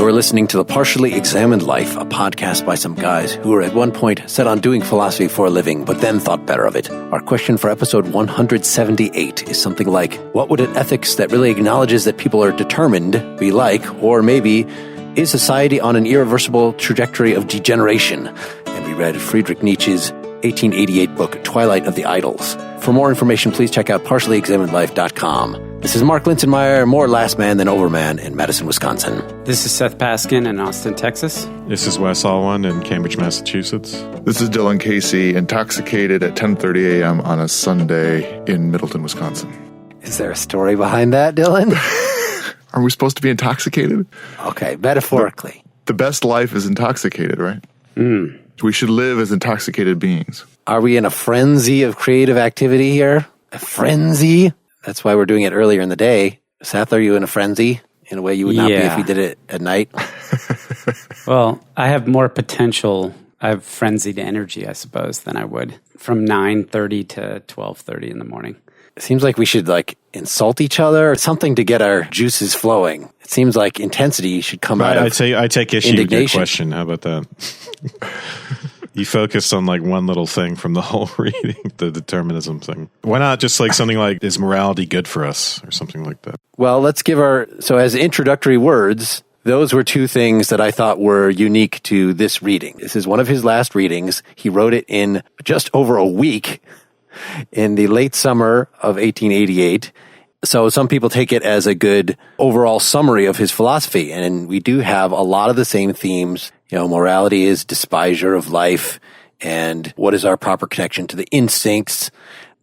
are listening to The Partially Examined Life, a podcast by some guys who were at one point set on doing philosophy for a living, but then thought better of it. Our question for episode 178 is something like, what would an ethics that really acknowledges that people are determined be like? Or maybe, is society on an irreversible trajectory of degeneration? And we read Friedrich Nietzsche's 1888 book, Twilight of the Idols. For more information, please check out partiallyexaminedlife.com. This is Mark Linsenmayer, more last man than overman in Madison, Wisconsin. This is Seth Paskin in Austin, Texas. This is Wes Alwan in Cambridge, Massachusetts. This is Dylan Casey, intoxicated at 10:30 a.m. on a Sunday in Middleton, Wisconsin. Is there a story behind that, Dylan? Are we supposed to be intoxicated? Okay, metaphorically. The best life is intoxicated, right? We should live as intoxicated beings. Are we in a frenzy of creative activity here? A frenzy? That's why we're doing it earlier in the day. Seth, are you in a frenzy in a way you would not be if you did it at night? Well, I have more potential. I have frenzied energy, I suppose, than I would from 9:30 to 12:30 in the morning. It seems like we should insult each other or something to get our juices flowing. It seems like intensity should come out of I take issue with your question. How about that? You focused on one little thing from the whole reading, the determinism thing. Why not just something like, is morality good for us or something like that? Well, let's give so as introductory words, those were two things that I thought were unique to this reading. This is one of his last readings. He wrote it in just over a week in the late summer of 1888. So some people take it as a good overall summary of his philosophy. And we do have a lot of the same themes. Morality is despisure of life, and what is our proper connection to the instincts,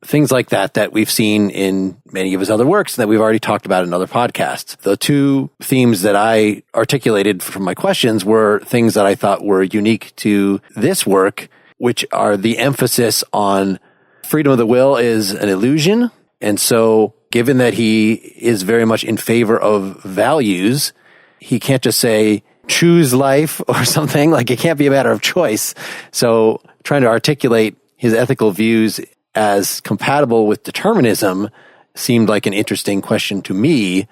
things like that we've seen in many of his other works that we've already talked about in other podcasts. The two themes that I articulated from my questions were things that I thought were unique to this work, which are the emphasis on freedom of the will is an illusion. And so given that he is very much in favor of values, he can't just say, choose life or something. It can't be a matter of choice. So trying to articulate his ethical views as compatible with determinism seemed like an interesting question to me.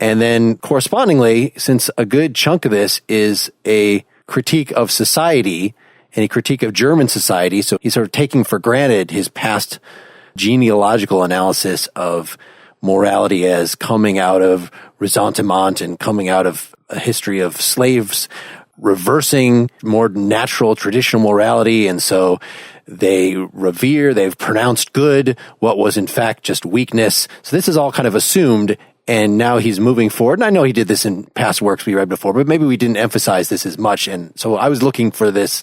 And then correspondingly, since a good chunk of this is a critique of society and a critique of German society, so he's sort of taking for granted his past genealogical analysis of morality as coming out of ressentiment and coming out of a history of slaves reversing more natural traditional morality. And so they've pronounced good what was in fact just weakness. So this is all kind of assumed. And now he's moving forward. And I know he did this in past works we read before, but maybe we didn't emphasize this as much. And so I was looking for this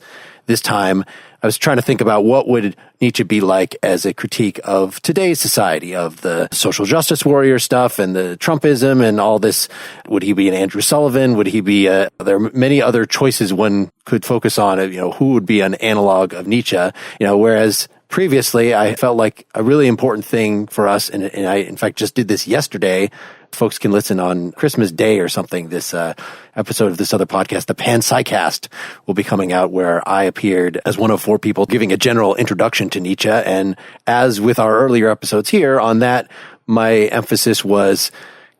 time. I was trying to think about what would Nietzsche be like as a critique of today's society, of the social justice warrior stuff and the Trumpism and all this. Would he be an Andrew Sullivan? Would he be there are many other choices one could focus on, who would be an analog of Nietzsche, whereas previously I felt like a really important thing for us, and I in fact just did this yesterday. Folks can listen on Christmas Day or something. This episode of this other podcast, the Panpsycast, will be coming out, where I appeared as one of four people giving a general introduction to Nietzsche. And as with our earlier episodes here, on that, my emphasis was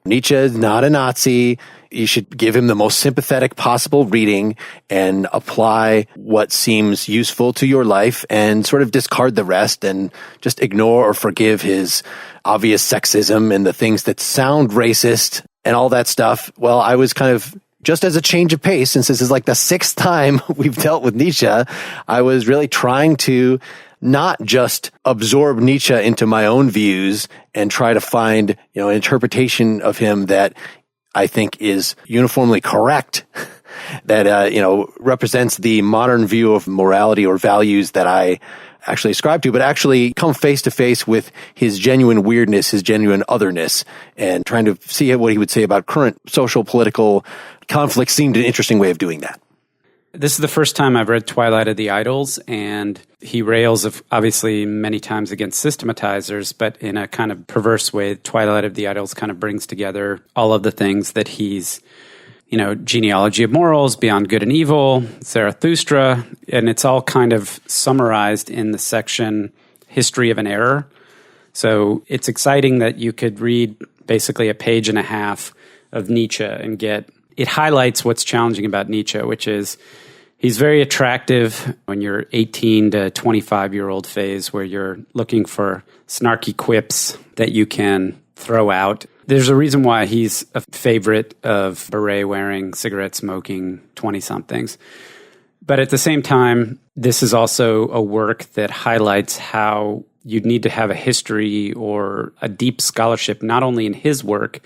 Nietzsche is not a Nazi. You should give him the most sympathetic possible reading and apply what seems useful to your life and sort of discard the rest and just ignore or forgive his obvious sexism and the things that sound racist and all that stuff. Well, I was kind of, just as a change of pace, since this is the sixth time we've dealt with Nietzsche, I was really trying to not just absorb Nietzsche into my own views and try to find, an interpretation of him that I think is uniformly correct, that, represents the modern view of morality or values that I actually ascribe to, but actually come face to face with his genuine weirdness, his genuine otherness, and trying to see what he would say about current social, political conflicts seemed an interesting way of doing that. This is the first time I've read Twilight of the Idols, and he rails obviously many times against systematizers, but in a kind of perverse way. Twilight of the Idols kind of brings together all of the things that he's, genealogy of morals, beyond good and evil, Zarathustra, and it's all kind of summarized in the section History of an Error. So it's exciting that you could read basically a page and a half of Nietzsche and get it highlights what's challenging about Nietzsche, which is he's very attractive when you're 18 to 25-year-old phase where you're looking for snarky quips that you can throw out. There's a reason why he's a favorite of beret-wearing, cigarette-smoking 20-somethings. But at the same time, this is also a work that highlights how you'd need to have a history or a deep scholarship, not only in his work,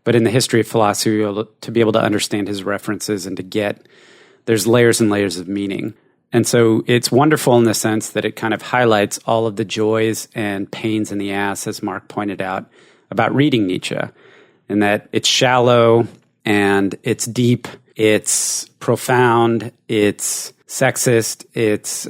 but in the history of philosophy to be able to understand his references and to get, there's layers and layers of meaning. And so it's wonderful in the sense that it kind of highlights all of the joys and pains in the ass, as Mark pointed out, about reading Nietzsche, and that it's shallow and it's deep, it's profound, it's sexist, it's,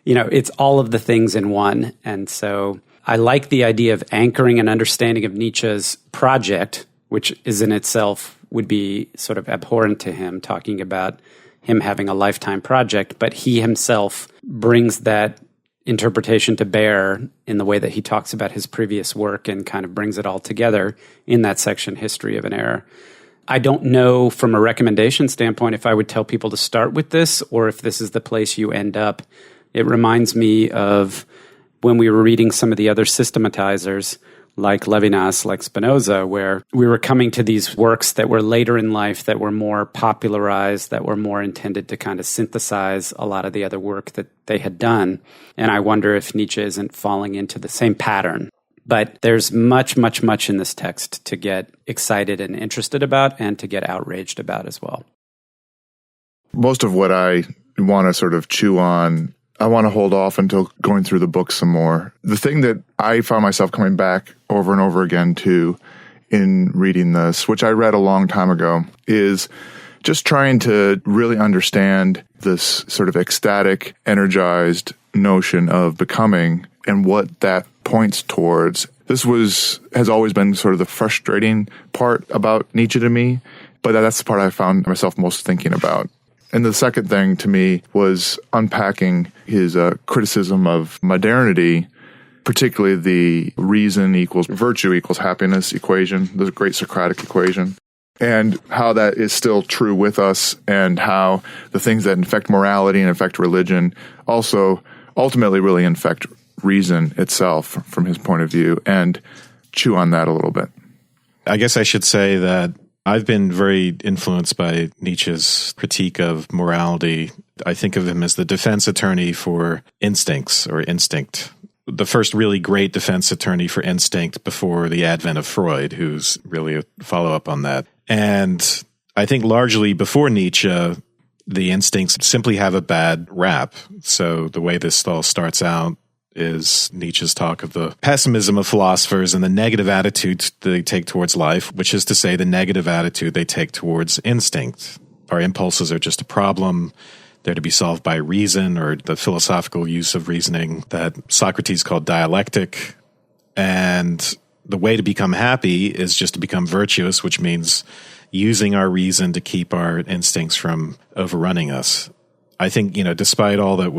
it's all of the things in one. And so I like the idea of anchoring an understanding of Nietzsche's project, which is in itself would be sort of abhorrent to him, talking about him having a lifetime project, but he himself brings that interpretation to bear in the way that he talks about his previous work and kind of brings it all together in that section, History of an Era. I don't know from a recommendation standpoint if I would tell people to start with this or if this is the place you end up. It reminds me of when we were reading some of the other systematizers like Levinas, like Spinoza, where we were coming to these works that were later in life, that were more popularized, that were more intended to kind of synthesize a lot of the other work that they had done. And I wonder if Nietzsche isn't falling into the same pattern. But there's much, much, much in this text to get excited and interested about and to get outraged about as well. Most of what I want to sort of chew on, I want to hold off until going through the book some more. The thing that I found myself coming back over and over again to in reading this, which I read a long time ago, is just trying to really understand this sort of ecstatic, energized notion of becoming and what that points towards. This has always been sort of the frustrating part about Nietzsche to me, but that's the part I found myself most thinking about. And the second thing to me was unpacking his criticism of modernity, particularly the reason equals virtue equals happiness equation, the great Socratic equation, and how that is still true with us, and how the things that infect morality and affect religion also ultimately really infect reason itself from his point of view, and chew on that a little bit. I guess I should say that I've been very influenced by Nietzsche's critique of morality. I think of him as the defense attorney for instincts or instinct. The first really great defense attorney for instinct before the advent of Freud, who's really a follow-up on that. And I think largely before Nietzsche, the instincts simply have a bad rap. So the way this all starts out is Nietzsche's talk of the pessimism of philosophers and the negative attitude they take towards life, which is to say the negative attitude they take towards instinct. Our impulses are just a problem. They're to be solved by reason, or the philosophical use of reasoning that Socrates called dialectic. And the way to become happy is just to become virtuous, which means using our reason to keep our instincts from overrunning us. I think, despite all that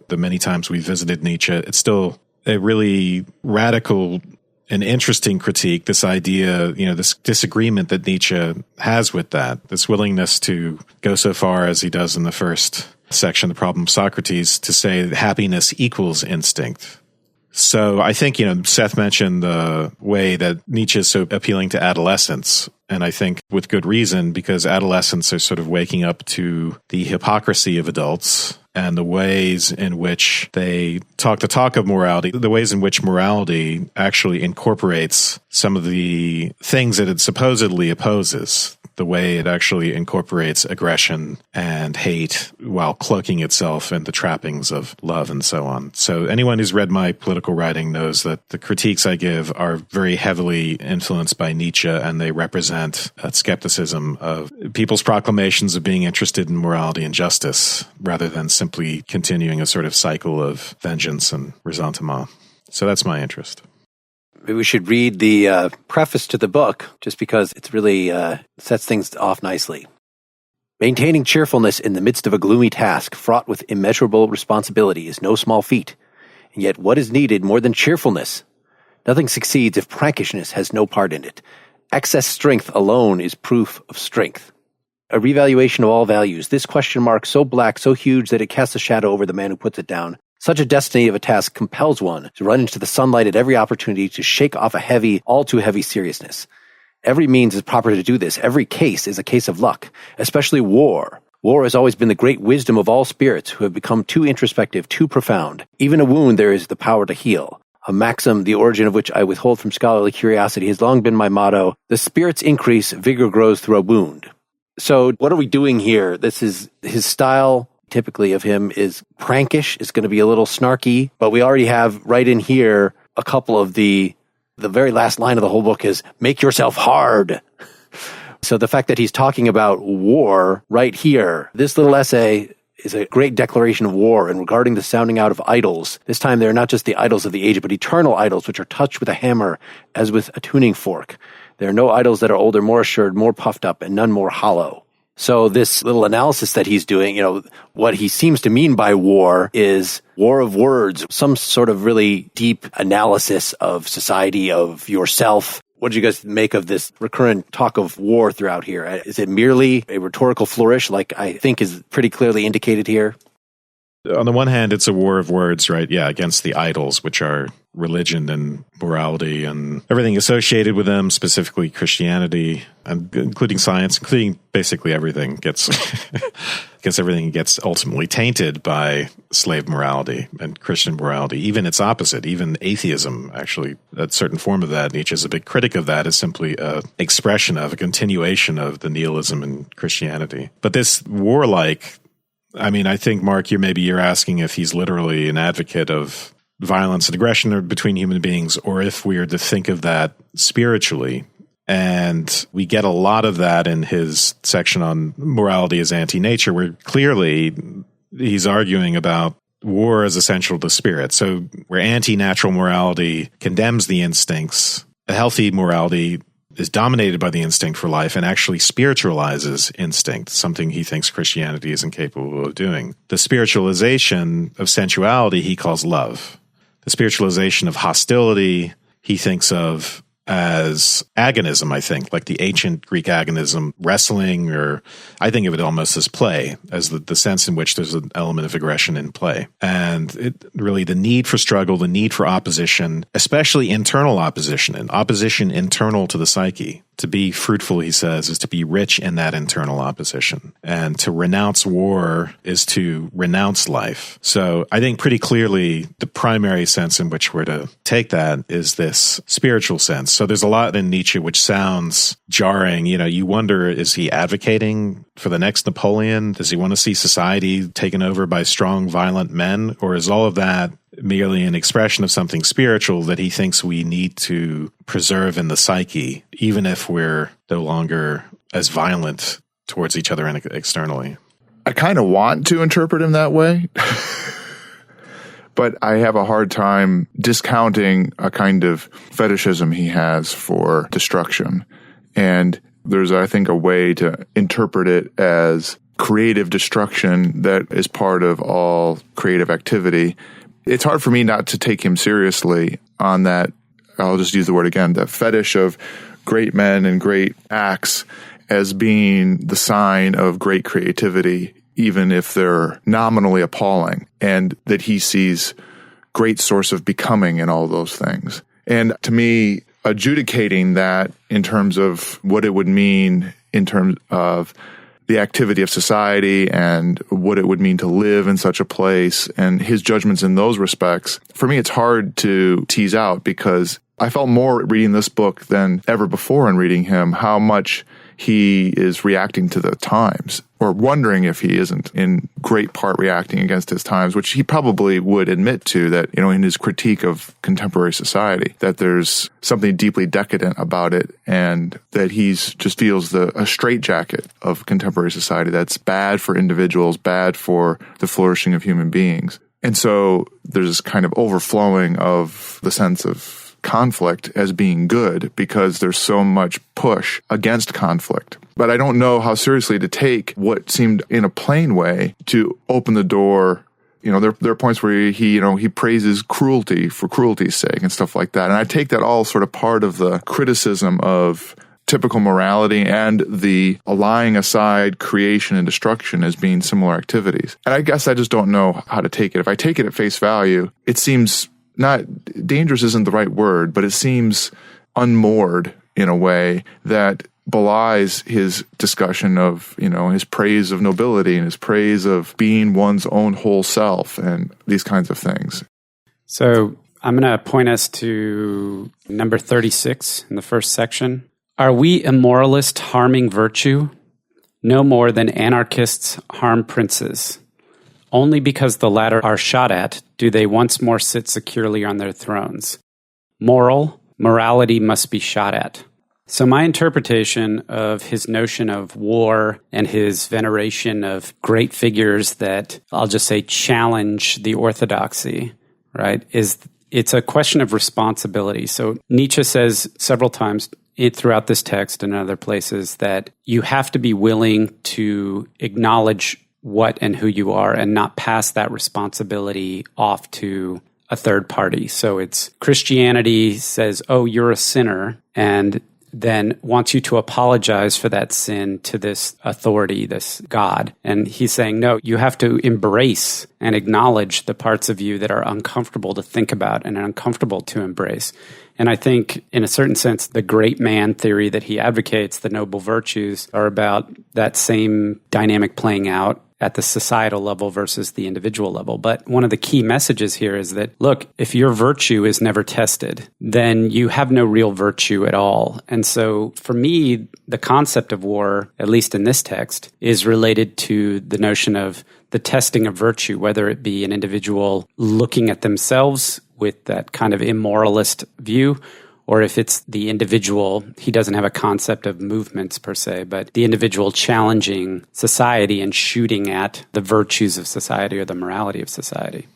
the many times we visited Nietzsche, it's still a really radical and interesting critique, this idea, this disagreement that Nietzsche has with that, this willingness to go so far as he does in the first section, The Problem of Socrates, to say that happiness equals instinct. So I think, Seth mentioned the way that Nietzsche is so appealing to adolescents. And I think with good reason, because adolescents are sort of waking up to the hypocrisy of adults and the ways in which they talk the talk of morality, the ways in which morality actually incorporates some of the things that it supposedly opposes, the way it actually incorporates aggression and hate while cloaking itself in the trappings of love and so on. So anyone who's read my political writing knows that the critiques I give are very heavily influenced by Nietzsche, and they represent a skepticism of people's proclamations of being interested in morality and justice rather than simply continuing a sort of cycle of vengeance and ressentiment. So that's my interest. Maybe we should read the preface to the book, just because it's really sets things off nicely. Maintaining cheerfulness in the midst of a gloomy task fraught with immeasurable responsibility is no small feat. And yet what is needed more than cheerfulness? Nothing succeeds if prankishness has no part in it. Excess strength alone is proof of strength. a revaluation of all values. This question mark so black, so huge that it casts a shadow over the man who puts it down. Such a destiny of a task compels one to run into the sunlight at every opportunity to shake off a heavy, all too heavy seriousness. Every means is proper to do this. Every case is a case of luck, especially war. War has always been the great wisdom of all spirits who have become too introspective, too profound. Even a wound there is the power to heal. A maxim, the origin of which I withhold from scholarly curiosity, has long been my motto. The spirits increase, vigor grows through a wound. So what are we doing here? This is his style, typically of him, is prankish. It's going to be a little snarky, but we already have right in here a couple of the very last line of the whole book is, make yourself hard. So the fact that he's talking about war right here, this little essay is a great declaration of war and regarding the sounding out of idols. This time they're not just the idols of the age, but eternal idols, which are touched with a hammer as with a tuning fork. There are no idols that are older, more assured, more puffed up, and none more hollow. So this little analysis that he's doing, what he seems to mean by war is war of words, some sort of really deep analysis of society, of yourself. What did you guys make of this recurrent talk of war throughout here? Is it merely a rhetorical flourish, like I think is pretty clearly indicated here? On the one hand, it's a war of words, right? Yeah, against the idols, which are religion and morality and everything associated with them, specifically Christianity, and including science, including basically everything gets everything gets ultimately tainted by slave morality and Christian morality, even its opposite, even atheism, actually, a certain form of that. Nietzsche is a big critic of that, is simply an expression of a continuation of the nihilism in Christianity. But this warlike, I think, Mark, you're asking if he's literally an advocate of violence and aggression between human beings, or if we are to think of that spiritually. And we get a lot of that in his section on morality as anti-nature, where clearly he's arguing about war as essential to spirit. So where anti-natural morality condemns the instincts, a healthy morality is dominated by the instinct for life and actually spiritualizes instinct, something he thinks Christianity is incapable of doing. The spiritualization of sensuality he calls love. The spiritualization of hostility he thinks of as agonism, I think, like the ancient Greek agonism, wrestling, or I think of it almost as play, as the sense in which there's an element of aggression in play. And it really, the need for struggle, the need for opposition, especially internal opposition, and opposition internal to the psyche. To be fruitful, he says, is to be rich in that internal opposition. And to renounce war is to renounce life. So I think pretty clearly the primary sense in which we're to take that is this spiritual sense. So there's a lot in Nietzsche which sounds jarring. You wonder, is he advocating for the next Napoleon? Does he want to see society taken over by strong, violent men? Or is all of that merely an expression of something spiritual that he thinks we need to preserve in the psyche, even if we're no longer as violent towards each other and externally? I kind of want to interpret him that way, but I have a hard time discounting a kind of fetishism he has for destruction. And there's, I think, a way to interpret it as creative destruction that is part of all creative activity. It's hard for me not to take him seriously on that. I'll just use the word again, the fetish of great men and great acts as being the sign of great creativity, even if they're nominally appalling, and that he sees great source of becoming in all those things. And to me, adjudicating that in terms of what it would mean in terms of the activity of society and what it would mean to live in such a place and his judgments in those respects, for me, it's hard to tease out, because I felt more reading this book than ever before in reading him, how much he is reacting to the times, or wondering if he isn't in great part reacting against his times, which he probably would admit to, that, in his critique of contemporary society, that there's something deeply decadent about it, and that he's just feels a straitjacket of contemporary society that's bad for individuals, bad for the flourishing of human beings. And so there's this kind of overflowing of the sense of conflict as being good, because there's so much push against conflict. But I don't know how seriously to take what seemed in a plain way to open the door. There are points where he praises cruelty for cruelty's sake and stuff like that. And I take that all sort of part of the criticism of typical morality and the laying aside creation and destruction as being similar activities. And I guess I just don't know how to take it. If I take it at face value, it seems not dangerous isn't the right word, but it seems unmoored in a way that belies his discussion of, his praise of nobility and his praise of being one's own whole self and these kinds of things. So I'm going to point us to number 36 in the first section. Are we immoralists harming virtue? No more than anarchists harm princes. Only because the latter are shot at do they once more sit securely on their thrones. Morality must be shot at. So my interpretation of his notion of war and his veneration of great figures that, I'll just say, challenge the orthodoxy, right, is it's a question of responsibility. So Nietzsche says several times throughout this text and in other places that you have to be willing to acknowledge what and who you are and not pass that responsibility off to a third party. So it's Christianity says, oh, you're a sinner, and then wants you to apologize for that sin to this authority, this God. And he's saying, no, you have to embrace and acknowledge the parts of you that are uncomfortable to think about and uncomfortable to embrace. And I think, in a certain sense, the great man theory that he advocates, the noble virtues, are about that same dynamic playing out at the societal level versus the individual level. But one of the key messages here is that, look, if your virtue is never tested, then you have no real virtue at all. And so for me, the concept of war, at least in this text, is related to the notion of the testing of virtue, whether it be an individual looking at themselves with that kind of immoralist view, or if it's the individual, he doesn't have a concept of movements per se, but the individual challenging society and shooting at the virtues of society or the morality of society.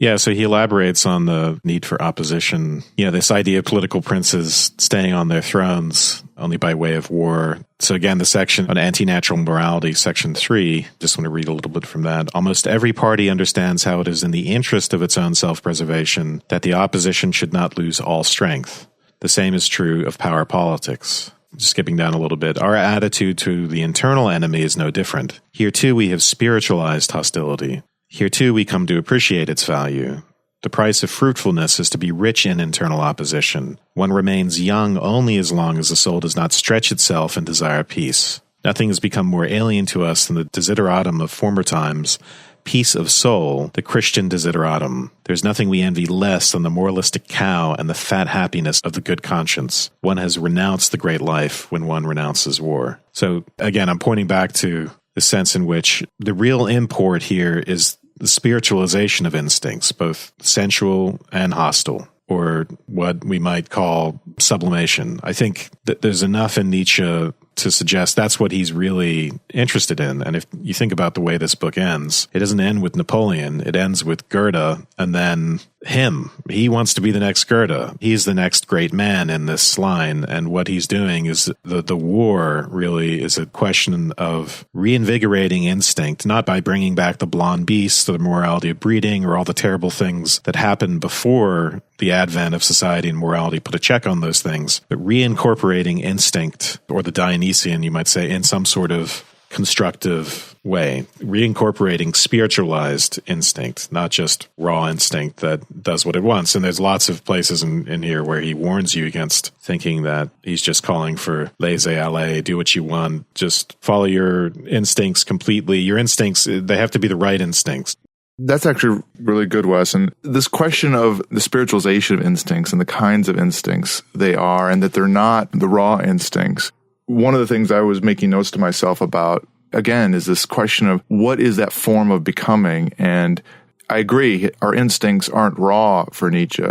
Yeah, so he elaborates on the need for opposition. This idea of political princes staying on their thrones only by way of war. So again, the section on AntiNatural Morality, section 3, just want to read a little bit from that. Almost every party understands how it is in the interest of its own self-preservation that the opposition should not lose all strength. The same is true of power politics. Just skipping down a little bit, our attitude to the internal enemy is no different. Here too we have spiritualized hostility. Here too we come to appreciate its value. The price of fruitfulness is to be rich in internal opposition. One remains young only as long as the soul does not stretch itself and desire peace. Nothing has become more alien to us than the desideratum of former times, peace of soul, the Christian desideratum. There's nothing we envy less than the moralistic cow and the fat happiness of the good conscience. One has renounced the great life when one renounces war. So again, I'm pointing back to the sense in which the real import here is the spiritualization of instincts, both sensual and hostile, or what we might call sublimation. I think that there's enough in Nietzsche to suggest that's what he's really interested in. And if you think about the way this book ends, it doesn't end with Napoleon. It ends with Goethe and then him. He wants to be the next Goethe. He's the next great man in this line. And what he's doing is the war really is a question of reinvigorating instinct, not by bringing back the blonde beast or the morality of breeding or all the terrible things that happened before the advent of society and morality put a check on those things, but reincorporating instinct, or the Dionysian, you might say, in some sort of constructive way, reincorporating spiritualized instinct, not just raw instinct that does what it wants. And there's lots of places in here where he warns you against thinking that he's just calling for laissez-aller, do what you want, just follow your instincts completely. Your instincts, they have to be the right instincts. That's actually really good, Wes. And this question of the spiritualization of instincts and the kinds of instincts they are, and that they're not the raw instincts. One of the things I was making notes to myself about, again, is this question of what is that form of becoming? And I agree, our instincts aren't raw for Nietzsche.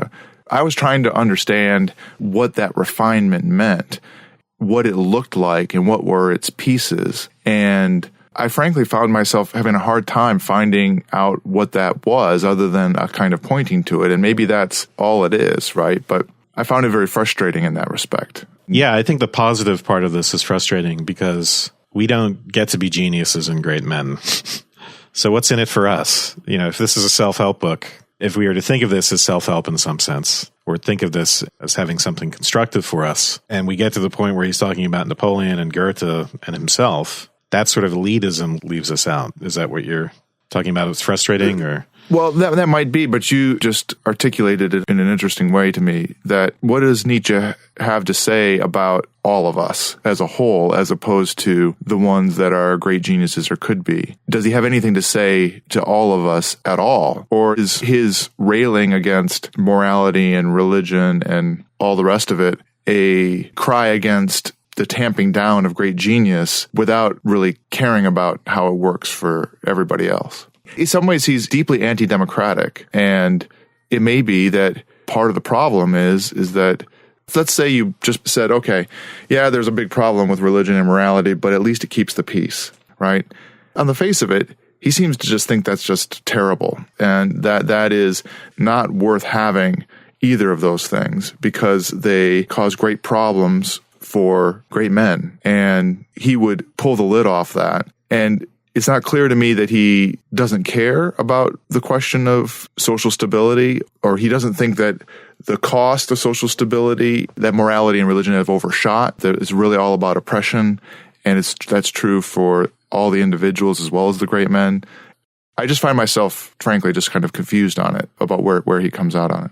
I was trying to understand what that refinement meant, what it looked like, and what were its pieces. And I frankly found myself having a hard time finding out what that was, other than a kind of pointing to it. And maybe that's all it is, right? But I found it very frustrating in that respect. Yeah, I think the positive part of this is frustrating because we don't get to be geniuses and great men. So what's in it for us? If this is a self-help book, if we were to think of this as self-help in some sense, or think of this as having something constructive for us. And we get to the point where he's talking about Napoleon and Goethe and himself. That sort of elitism leaves us out. Is that what you're talking about? It's frustrating, or? Well, that might be, but you just articulated it in an interesting way to me, that what does Nietzsche have to say about all of us as a whole, as opposed to the ones that are great geniuses or could be? Does he have anything to say to all of us at all? Or is his railing against morality and religion and all the rest of it a cry against the tamping down of great genius without really caring about how it works for everybody else? In some ways, he's deeply anti-democratic, and it may be that part of the problem is that, let's say you just said, okay, yeah, there's a big problem with religion and morality, but at least it keeps the peace, right? On the face of it, he seems to just think that's just terrible, and that is not worth having either of those things, because they cause great problems for great men, and he would pull the lid off that. And it's not clear to me that he doesn't care about the question of social stability, or he doesn't think that the cost of social stability that morality and religion have overshot, that it's really all about oppression, and that's true for all the individuals as well as the great men. I just find myself, frankly, just kind of confused on it, about where he comes out on it.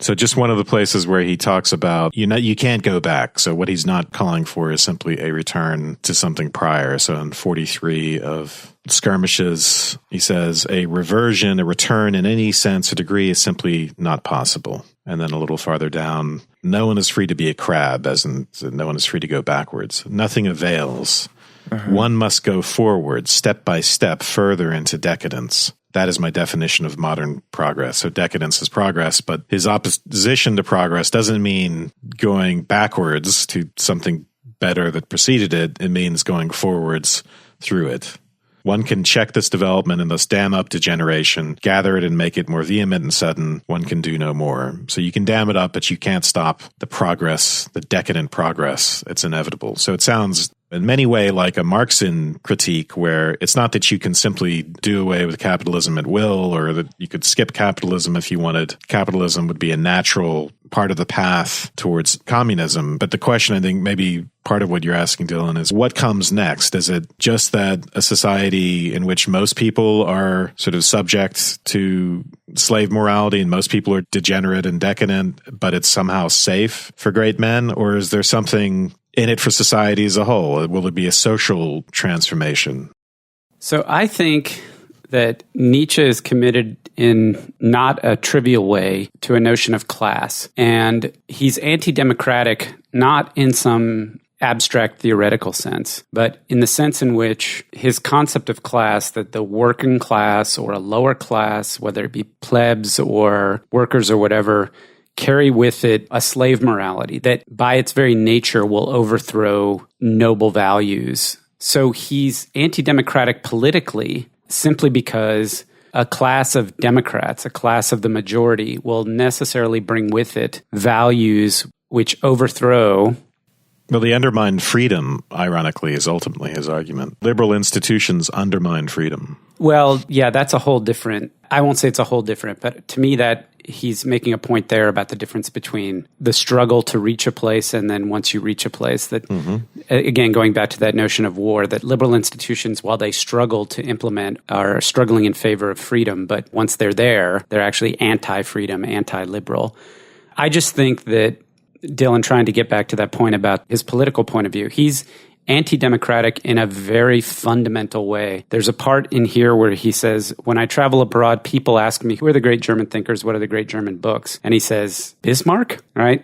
So just one of the places where he talks about, you can't go back. So what he's not calling for is simply a return to something prior. So in 43 of Skirmishes, he says, a reversion, a return in any sense or degree is simply not possible. And then a little farther down, no one is free to be a crab, as in no one is free to go backwards. Nothing avails. One must go forward, step by step, further into decadence. That is my definition of modern progress. So decadence is progress, but his opposition to progress doesn't mean going backwards to something better that preceded it. It means going forwards through it. One can check this development and thus dam up degeneration, gather it and make it more vehement and sudden. One can do no more. So you can dam it up, but you can't stop the progress, the decadent progress. It's inevitable. So it sounds in many ways like a Marxian critique, where it's not that you can simply do away with capitalism at will, or that you could skip capitalism if you wanted. Capitalism would be a natural part of the path towards communism. But the question, I think, maybe part of what you're asking, Dylan, is what comes next? Is it just that a society in which most people are sort of subject to slave morality and most people are degenerate and decadent, but it's somehow safe for great men? Or is there something in it for society as a whole? Will it be a social transformation? So I think that Nietzsche is committed in not a trivial way to a notion of class. And he's anti-democratic, not in some abstract theoretical sense, but in the sense in which his concept of class, that the working class or a lower class, whether it be plebs or workers or whatever, carry with it a slave morality that by its very nature will overthrow noble values. So he's anti-democratic politically simply because a class of Democrats, a class of the majority, will necessarily bring with it values which overthrow. Well, they undermine freedom, ironically, is ultimately his argument. Liberal institutions undermine freedom. Well, yeah, that's a whole different, I won't say it's a whole different, but to me that he's making a point there about the difference between the struggle to reach a place and then once you reach a place that, again, going back to that notion of war, that liberal institutions, while they struggle to implement, are struggling in favor of freedom, but once they're there, they're actually anti-freedom, anti-liberal. I just think that Dylan, trying to get back to that point about his political point of view, he's anti-democratic in a very fundamental way. There's a part in here where he says, when I travel abroad, people ask me, who are the great German thinkers? What are the great German books? And he says, Bismarck, right?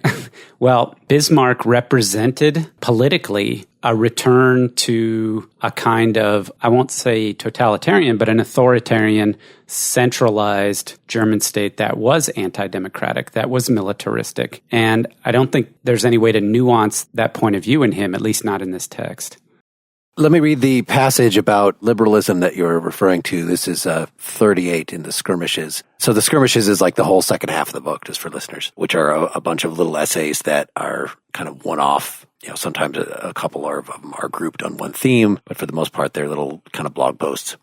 Well, Bismarck represented politically a return to a kind of, I won't say totalitarian, but an authoritarian, centralized German state that was anti-democratic, that was militaristic. And I don't think there's any way to nuance that point of view in him, at least not in this text. Let me read the passage about liberalism that you're referring to. This is 38 in the Skirmishes. So the Skirmishes is like the whole second half of the book, just for listeners, which are a bunch of little essays that are kind of one-off. You know, sometimes a couple of them are grouped on one theme, but for the most part, they're little kind of blog posts.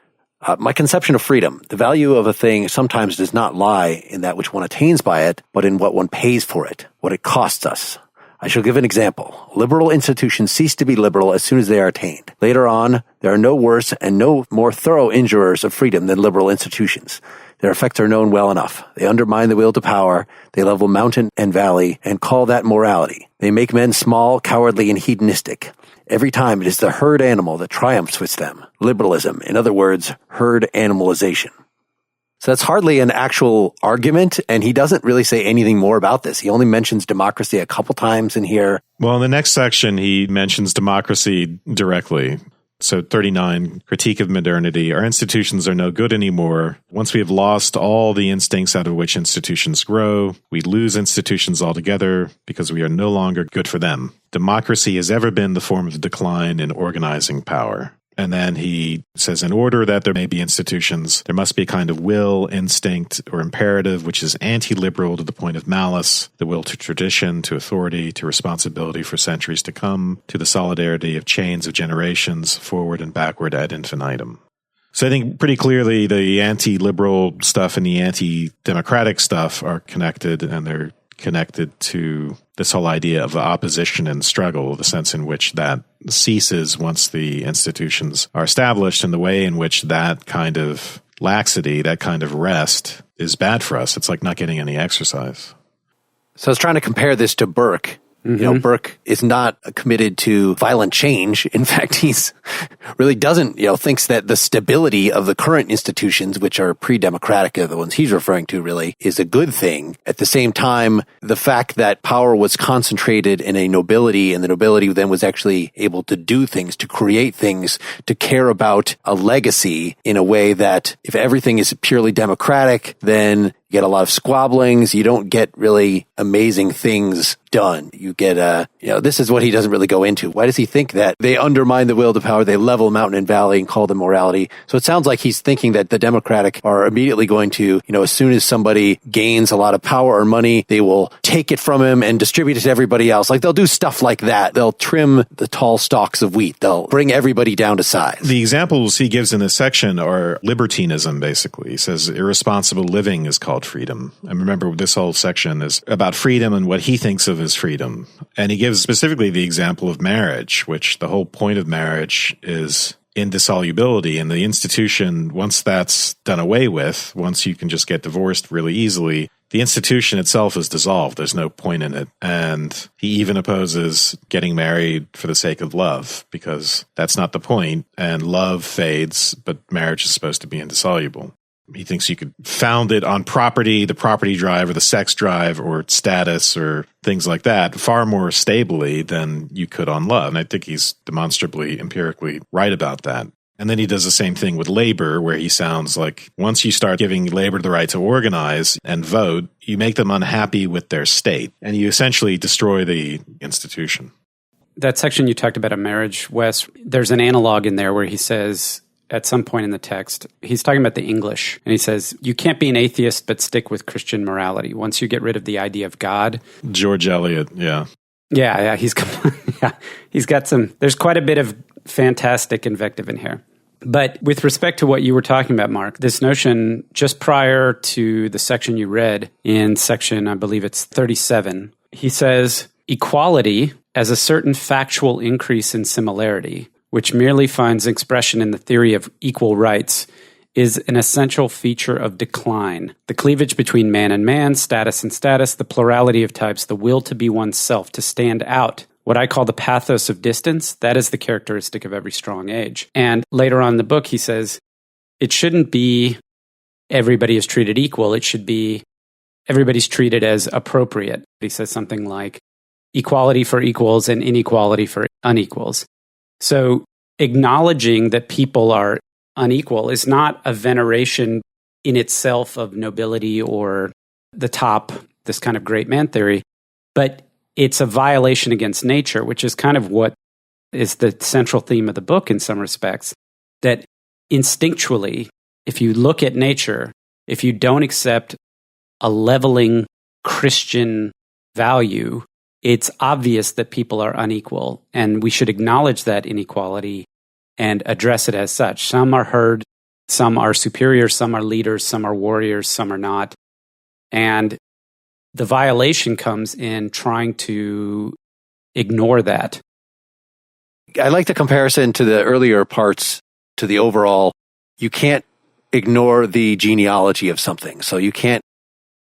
My conception of freedom, the value of a thing sometimes does not lie in that which one attains by it, but in what one pays for it, what it costs us. I shall give an example. Liberal institutions cease to be liberal as soon as they are attained. Later on, there are no worse and no more thorough injurers of freedom than liberal institutions. Their effects are known well enough. They undermine the will to power, they level mountain and valley, and call that morality. They make men small, cowardly, and hedonistic. Every time it is the herd animal that triumphs with them. Liberalism, in other words, herd animalization. So that's hardly an actual argument, and he doesn't really say anything more about this. He only mentions democracy a couple times in here. Well, in the next section, he mentions democracy directly. So 39, critique of modernity. Our institutions are no good anymore. Once we have lost all the instincts out of which institutions grow, we lose institutions altogether because we are no longer good for them. Democracy has ever been the form of decline in organizing power. And then he says, in order that there may be institutions, there must be a kind of will, instinct, or imperative, which is anti-liberal to the point of malice, the will to tradition, to authority, to responsibility for centuries to come, to the solidarity of chains of generations, forward and backward ad infinitum. So I think pretty clearly the anti-liberal stuff and the anti-democratic stuff are connected, and they're connected to this whole idea of opposition and struggle, the sense in which that ceases once the institutions are established, and the way in which that kind of laxity, that kind of rest is bad for us. It's like not getting any exercise. So I was trying to compare this to Burke. Mm-hmm. You know, Burke is not committed to violent change. In fact, he's really doesn't, thinks that the stability of the current institutions, which are pre-democratic, the ones he's referring to really, is a good thing. At the same time, the fact that power was concentrated in a nobility, and the nobility then was actually able to do things, to create things, to care about a legacy in a way that if everything is purely democratic, then you get a lot of squabblings. You don't get really amazing things done. You get this is what he doesn't really go into. Why does he think that they undermine the will to power, they level mountain and valley and call them morality? So it sounds like he's thinking that the democratic are immediately going to, as soon as somebody gains a lot of power or money, they will take it from him and distribute it to everybody else. Like they'll do stuff like that. They'll trim the tall stalks of wheat. They'll bring everybody down to size. The examples he gives in this section are libertinism, basically. He says irresponsible living is called freedom. And remember, this whole section is about freedom and what he thinks of as freedom. And he gives specifically the example of marriage, which the whole point of marriage is indissolubility. And the institution, once that's done away with, once you can just get divorced really easily, the institution itself is dissolved. There's no point in it. And he even opposes getting married for the sake of love, because that's not the point. And love fades, but marriage is supposed to be indissoluble. He thinks you could found it on property, the property drive or the sex drive or status or things like that far more stably than you could on love. And I think he's demonstrably, empirically right about that. And then he does the same thing with labor, where he sounds like once you start giving labor the right to organize and vote, you make them unhappy with their state and you essentially destroy the institution. That section you talked about on marriage, Wes, there's an analog in there where he says, at some point in the text, he's talking about the English, and he says, you can't be an atheist but stick with Christian morality. Once you get rid of the idea of God. George Eliot, yeah. Yeah, he's got some, there's quite a bit of fantastic invective in here. But with respect to what you were talking about, Mark, this notion just prior to the section you read, in section, I believe it's 37, he says, equality as a certain factual increase in similarity, which merely finds expression in the theory of equal rights, is an essential feature of decline. The cleavage between man and man, status and status, the plurality of types, the will to be oneself, to stand out. What I call the pathos of distance, that is the characteristic of every strong age. And later on in the book, he says, it shouldn't be everybody is treated equal. It should be everybody's treated as appropriate. He says something like equality for equals and inequality for unequals. So acknowledging that people are unequal is not a veneration in itself of nobility or the top, this kind of great man theory, but it's a violation against nature, which is kind of what is the central theme of the book in some respects, that instinctually, if you look at nature, if you don't accept a leveling Christian value, it's obvious that people are unequal, and we should acknowledge that inequality and address it as such. Some are herd Some are superior, some are leaders, some are warriors, some are not. And the violation comes in trying to ignore that. I like the comparison to the earlier parts to the overall. You can't ignore the genealogy of something. So you can't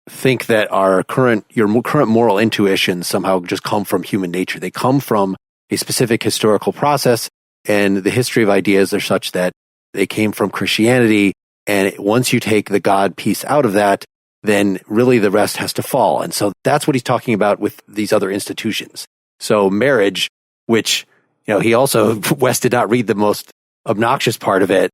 think that your current moral intuitions somehow just come from human nature. They come from a specific historical process, and the history of ideas are such that they came from Christianity. And once you take the God piece out of that, then really the rest has to fall. And so that's what he's talking about with these other institutions. So marriage, which, he also, Wes did not read the most obnoxious part of it.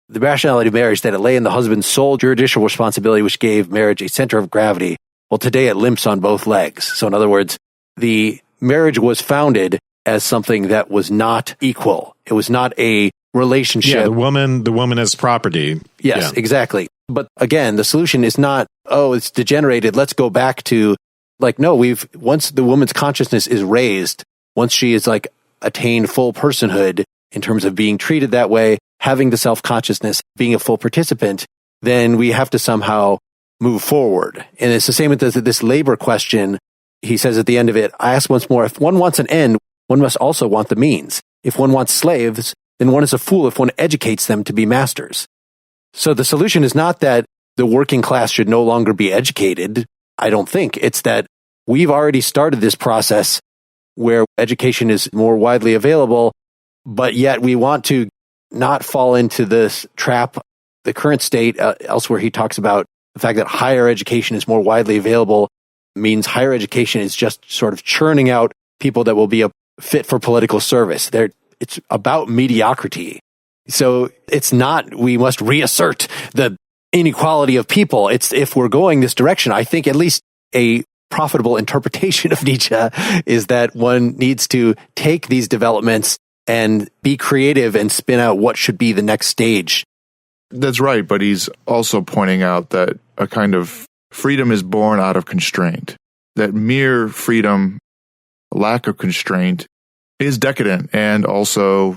The rationality of marriage, that it lay in the husband's sole judicial responsibility, which gave marriage a center of gravity. Well, today it limps on both legs. So in other words, the marriage was founded as something that was not equal. It was not a relationship. Yeah, the woman as property. Yes, exactly. But again, the solution is not, it's degenerated, let's go back to, once the woman's consciousness is raised, once she is attained full personhood in terms of being treated that way, having the self-consciousness, being a full participant, then we have to somehow move forward. And it's the same with this labor question. He says at the end of it, I ask once more, if one wants an end, one must also want the means. If one wants slaves, then one is a fool if one educates them to be masters. So the solution is not that the working class should no longer be educated. I don't think. It's that we've already started this process where education is more widely available, but yet we want to not fall into this trap. The current state, elsewhere he talks about the fact that higher education is more widely available, means higher education is just sort of churning out people that will be fit for political service. It's about mediocrity. So it's not, we must reassert the inequality of people. It's, if we're going this direction, I think at least a profitable interpretation of Nietzsche is that one needs to take these developments and be creative and spin out what should be the next stage. That's right, but he's also pointing out that a kind of freedom is born out of constraint. That mere freedom, lack of constraint, is decadent and also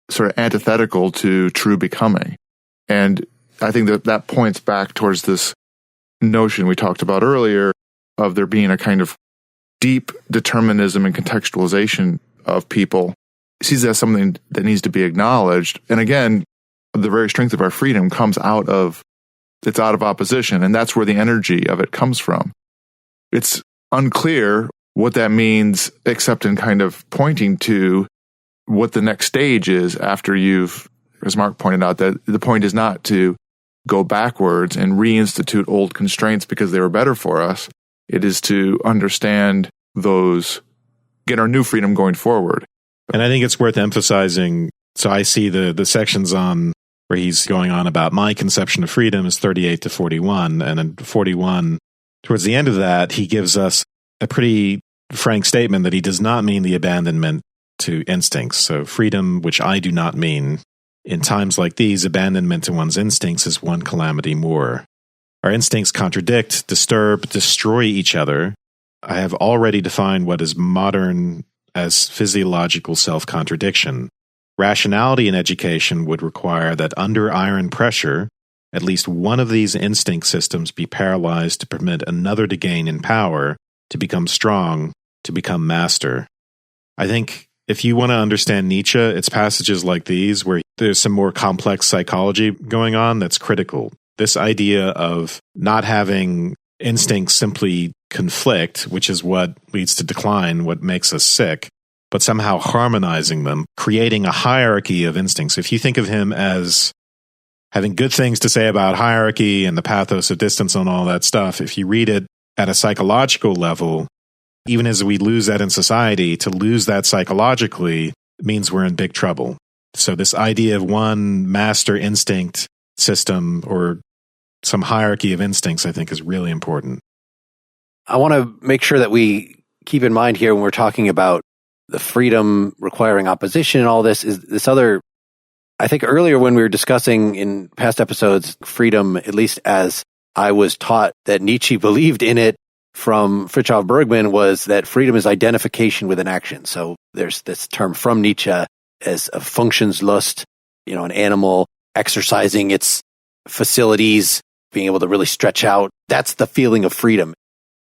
sort of antithetical to true becoming. And I think that points back towards this notion we talked about earlier of there being a kind of deep determinism and contextualization of people. He sees that as something that needs to be acknowledged. And again, the very strength of our freedom comes out of opposition, and that's where the energy of it comes from. It's unclear what that means, except in kind of pointing to what the next stage is after you've, as Mark pointed out, that the point is not to go backwards and reinstitute old constraints because they were better for us. It is to understand those, get our new freedom going forward. And I think it's worth emphasizing. So I see the sections on where he's going on about my conception of freedom is 38 to 41. And in 41, towards the end of that, he gives us a pretty frank statement that he does not mean the abandonment to instincts. So freedom, which I do not mean. In times like these, abandonment to one's instincts is one calamity more. Our instincts contradict, disturb, destroy each other. I have already defined what is modern as physiological self-contradiction. Rationality in education would require that under iron pressure, at least one of these instinct systems be paralyzed to permit another to gain in power, to become strong, to become master. I think if you want to understand Nietzsche, it's passages like these where there's some more complex psychology going on that's critical. This idea of not having instincts simply conflict, which is what leads to decline, what makes us sick, but somehow harmonizing them, creating a hierarchy of instincts. If you think of him as having good things to say about hierarchy and the pathos of distance and all that stuff, if you read it at a psychological level, even as we lose that in society, to lose that psychologically means we're in big trouble. So this idea of one master instinct system or some hierarchy of instincts, I think, is really important. I want to make sure that we keep in mind here when we're talking about the freedom requiring opposition and all this, is this other, I think earlier when we were discussing in past episodes, freedom, at least as I was taught that Nietzsche believed in it from Fritjof Bergman, was that freedom is identification with an action. So there's this term from Nietzsche as a Funktionslust, an animal exercising its facilities, being able to really stretch out. That's the feeling of freedom.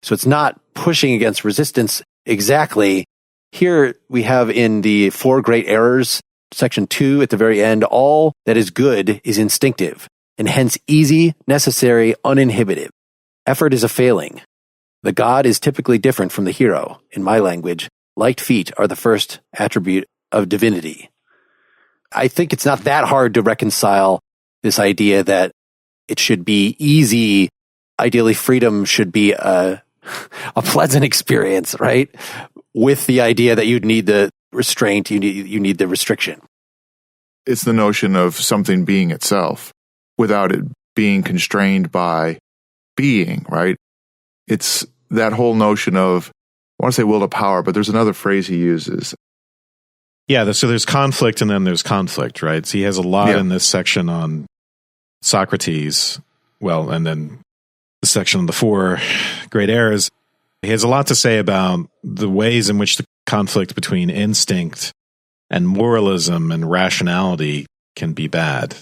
So it's not pushing against resistance exactly. Here we have in the Four Great Errors, section 2 at the very end, all that is good is instinctive, and hence easy, necessary, uninhibited. Effort is a failing. The god is typically different from the hero. In my language, light feet are the first attribute of divinity. I think it's not that hard to reconcile this idea that it should be easy. Ideally, freedom should be a pleasant experience, right? With the idea that you'd need the restraint, you need the restriction. It's the notion of something being itself without it being constrained by being, right? It's that whole notion of, I want to say will to power, but there's another phrase he uses. Yeah, so there's conflict and then there's conflict, right? So he has a lot in this section on Socrates, well, and then the section on the Four Great Errors. He has a lot to say about the ways in which the conflict between instinct and moralism and rationality can be bad.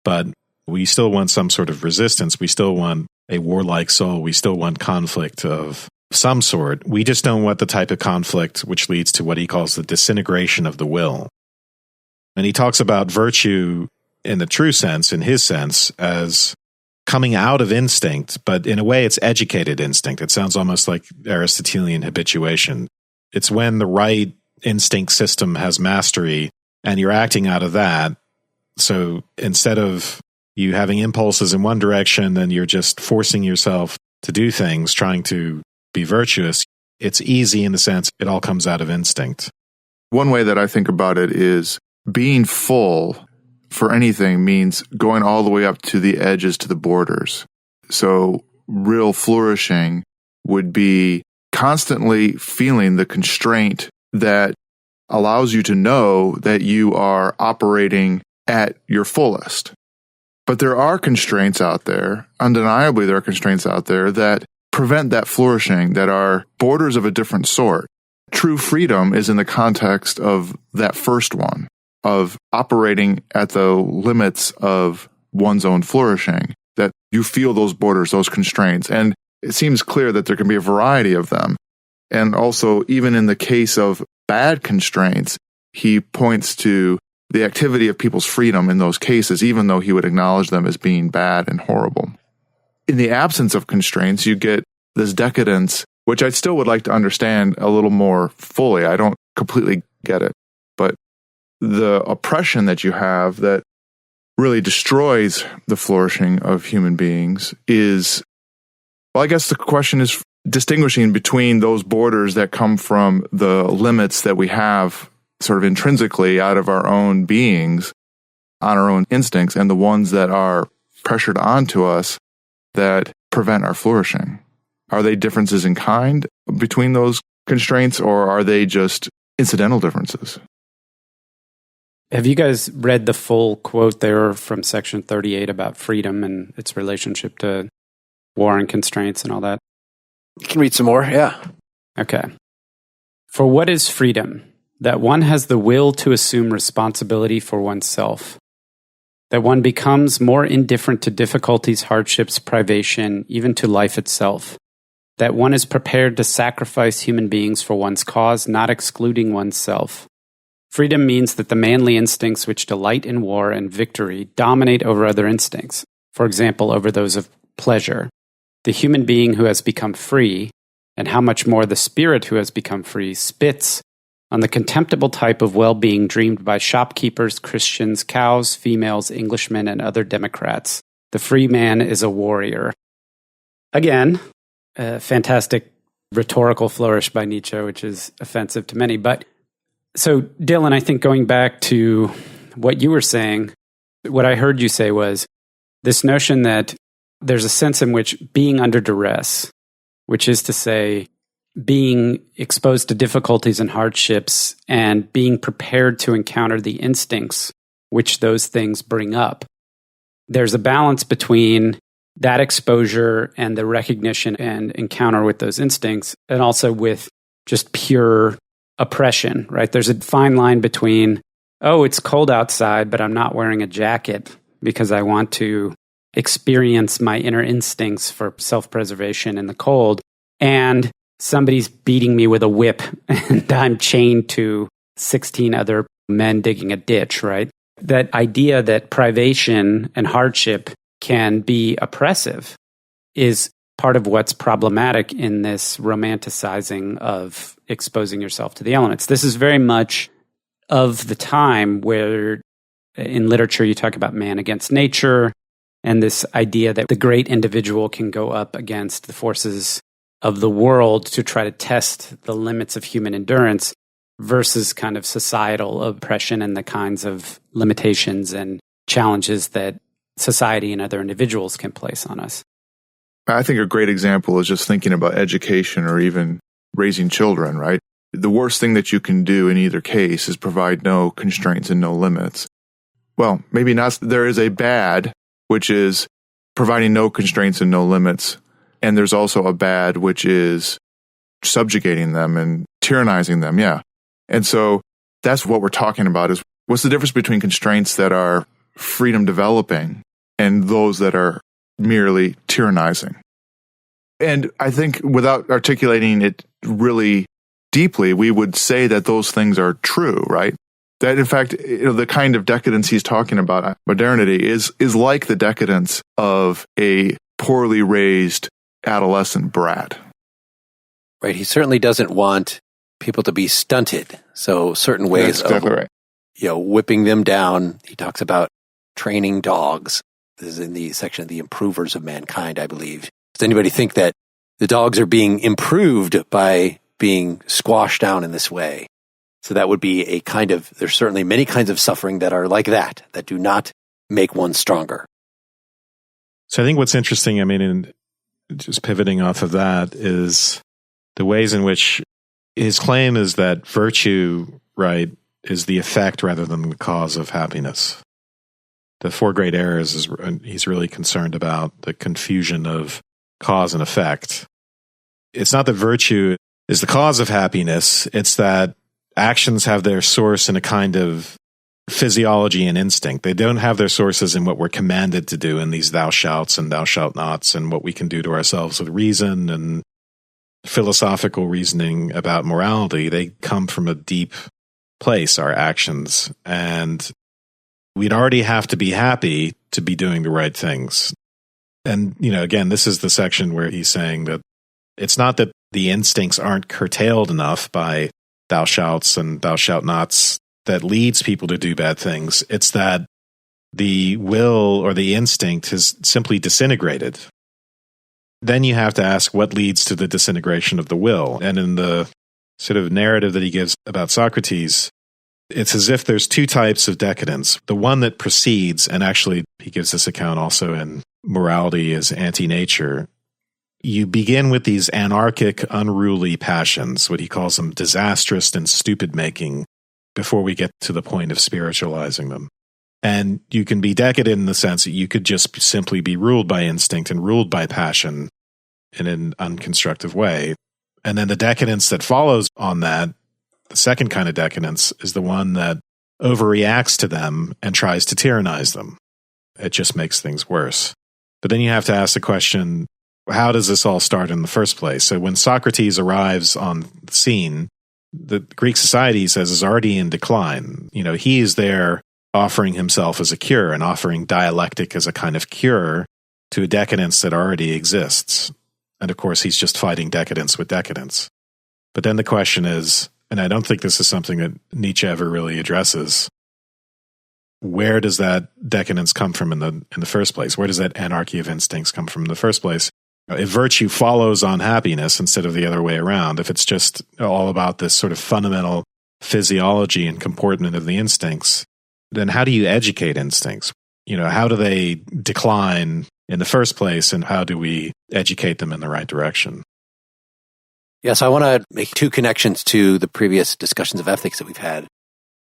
But we still want some sort of resistance. We still want a warlike soul. We still want conflict of some sort. We just don't want the type of conflict which leads to what he calls the disintegration of the will. And he talks about virtue in the true sense, in his sense, as coming out of instinct, but in a way it's educated instinct. It sounds almost like Aristotelian habituation. It's when the right instinct system has mastery and you're acting out of that. So instead of you having impulses in one direction, then you're just forcing yourself to do things, trying to be virtuous. It's easy in the sense it all comes out of instinct. One way that I think about it is being full for anything means going all the way up to the edges, to the borders. So real flourishing would be constantly feeling the constraint that allows you to know that you are operating at your fullest. But there are constraints out there, undeniably there are constraints out there that prevent that flourishing, that are borders of a different sort. True freedom is in the context of that first one, of operating at the limits of one's own flourishing, that you feel those borders, those constraints. And it seems clear that there can be a variety of them. And also, even in the case of bad constraints, he points to the activity of people's freedom in those cases, even though he would acknowledge them as being bad and horrible. In the absence of constraints, you get this decadence, which I still would like to understand a little more fully. I don't completely get it. But the oppression that you have that really destroys the flourishing of human beings is, well, I guess the question is distinguishing between those borders that come from the limits that we have sort of intrinsically out of our own beings, on our own instincts, and the ones that are pressured onto us that prevent our flourishing. Are they differences in kind between those constraints, or are they just incidental differences? Have you guys read the full quote there from section 38 about freedom and its relationship to war and constraints and all that? You can read some more, yeah. Okay. For what is freedom? That one has the will to assume responsibility for oneself. That one becomes more indifferent to difficulties, hardships, privation, even to life itself. That one is prepared to sacrifice human beings for one's cause, not excluding oneself. Freedom means that the manly instincts which delight in war and victory dominate over other instincts, for example, over those of pleasure. The human being who has become free, and how much more the spirit who has become free, spits on the contemptible type of well-being dreamed by shopkeepers, Christians, cows, females, Englishmen, and other Democrats. The free man is a warrior. Again, a fantastic rhetorical flourish by Nietzsche, which is offensive to many. But so, Dylan, I think going back to what you were saying, what I heard you say was this notion that there's a sense in which being under duress, which is to say, being exposed to difficulties and hardships and being prepared to encounter the instincts which those things bring up. There's a balance between that exposure and the recognition and encounter with those instincts, and also with just pure oppression, right? There's a fine line between oh, it's cold outside, but I'm not wearing a jacket because I want to experience my inner instincts for self-preservation in the cold. And somebody's beating me with a whip and I'm chained to 16 other men digging a ditch, right? That idea that privation and hardship can be oppressive is part of what's problematic in this romanticizing of exposing yourself to the elements. This is very much of the time where in literature you talk about man against nature and this idea that the great individual can go up against the forces of the world to try to test the limits of human endurance versus kind of societal oppression and the kinds of limitations and challenges that society and other individuals can place on us. I think a great example is just thinking about education or even raising children, right? The worst thing that you can do in either case is provide no constraints and no limits. Well, maybe not. There is a bad, which is providing no constraints and no limits. And there's also a bad, which is subjugating them and tyrannizing them. Yeah. And so that's what we're talking about is what's the difference between constraints that are freedom developing and those that are merely tyrannizing. And I think without articulating it really deeply, we would say that those things are true, right? That in fact, the kind of decadence he's talking about, modernity, is like the decadence of a poorly raised adolescent brat. Right. He certainly doesn't want people to be stunted. So certain ways That's exactly right. Whipping them down. He talks about training dogs. This is in the section of the improvers of mankind, I believe. Does anybody think that the dogs are being improved by being squashed down in this way? So that would be a kind of, there's certainly many kinds of suffering that are like that do not make one stronger. So I think what's interesting, in just pivoting off of that, is the ways in which his claim is that virtue, right, is the effect rather than the cause of happiness. The four great errors is he's really concerned about the confusion of cause and effect. It's not that virtue is the cause of happiness, it's that actions have their source in a kind of physiology and instinct. They don't have their sources in what we're commanded to do in these thou shalts and thou shalt nots and what we can do to ourselves with reason and philosophical reasoning about morality. They come from a deep place, our actions. And we'd already have to be happy to be doing the right things. And, again, this is the section where he's saying that it's not that the instincts aren't curtailed enough by thou shalts and thou shalt nots that leads people to do bad things. It's that the will or the instinct has simply disintegrated. Then you have to ask what leads to the disintegration of the will. And in the sort of narrative that he gives about Socrates, it's as if there's two types of decadence. The one that precedes, and actually he gives this account also in Morality as Anti-Nature. You begin with these anarchic, unruly passions, what he calls them disastrous and stupid making, before we get to the point of spiritualizing them. And you can be decadent in the sense that you could just simply be ruled by instinct and ruled by passion in an unconstructive way. And then the decadence that follows on that, the second kind of decadence, is the one that overreacts to them and tries to tyrannize them. It just makes things worse. But then you have to ask the question, how does this all start in the first place? So when Socrates arrives on the scene, the Greek society, he says, is already in decline. He is there offering himself as a cure and offering dialectic as a kind of cure to a decadence that already exists. And of course, he's just fighting decadence with decadence. But then the question is, and I don't think this is something that Nietzsche ever really addresses, where does that decadence come from in the first place? Where does that anarchy of instincts come from in the first place? If virtue follows on happiness instead of the other way around, if it's just all about this sort of fundamental physiology and comportment of the instincts, then how do you educate instincts? How do they decline in the first place, and how do we educate them in the right direction? Yes, I want to make two connections to the previous discussions of ethics that we've had.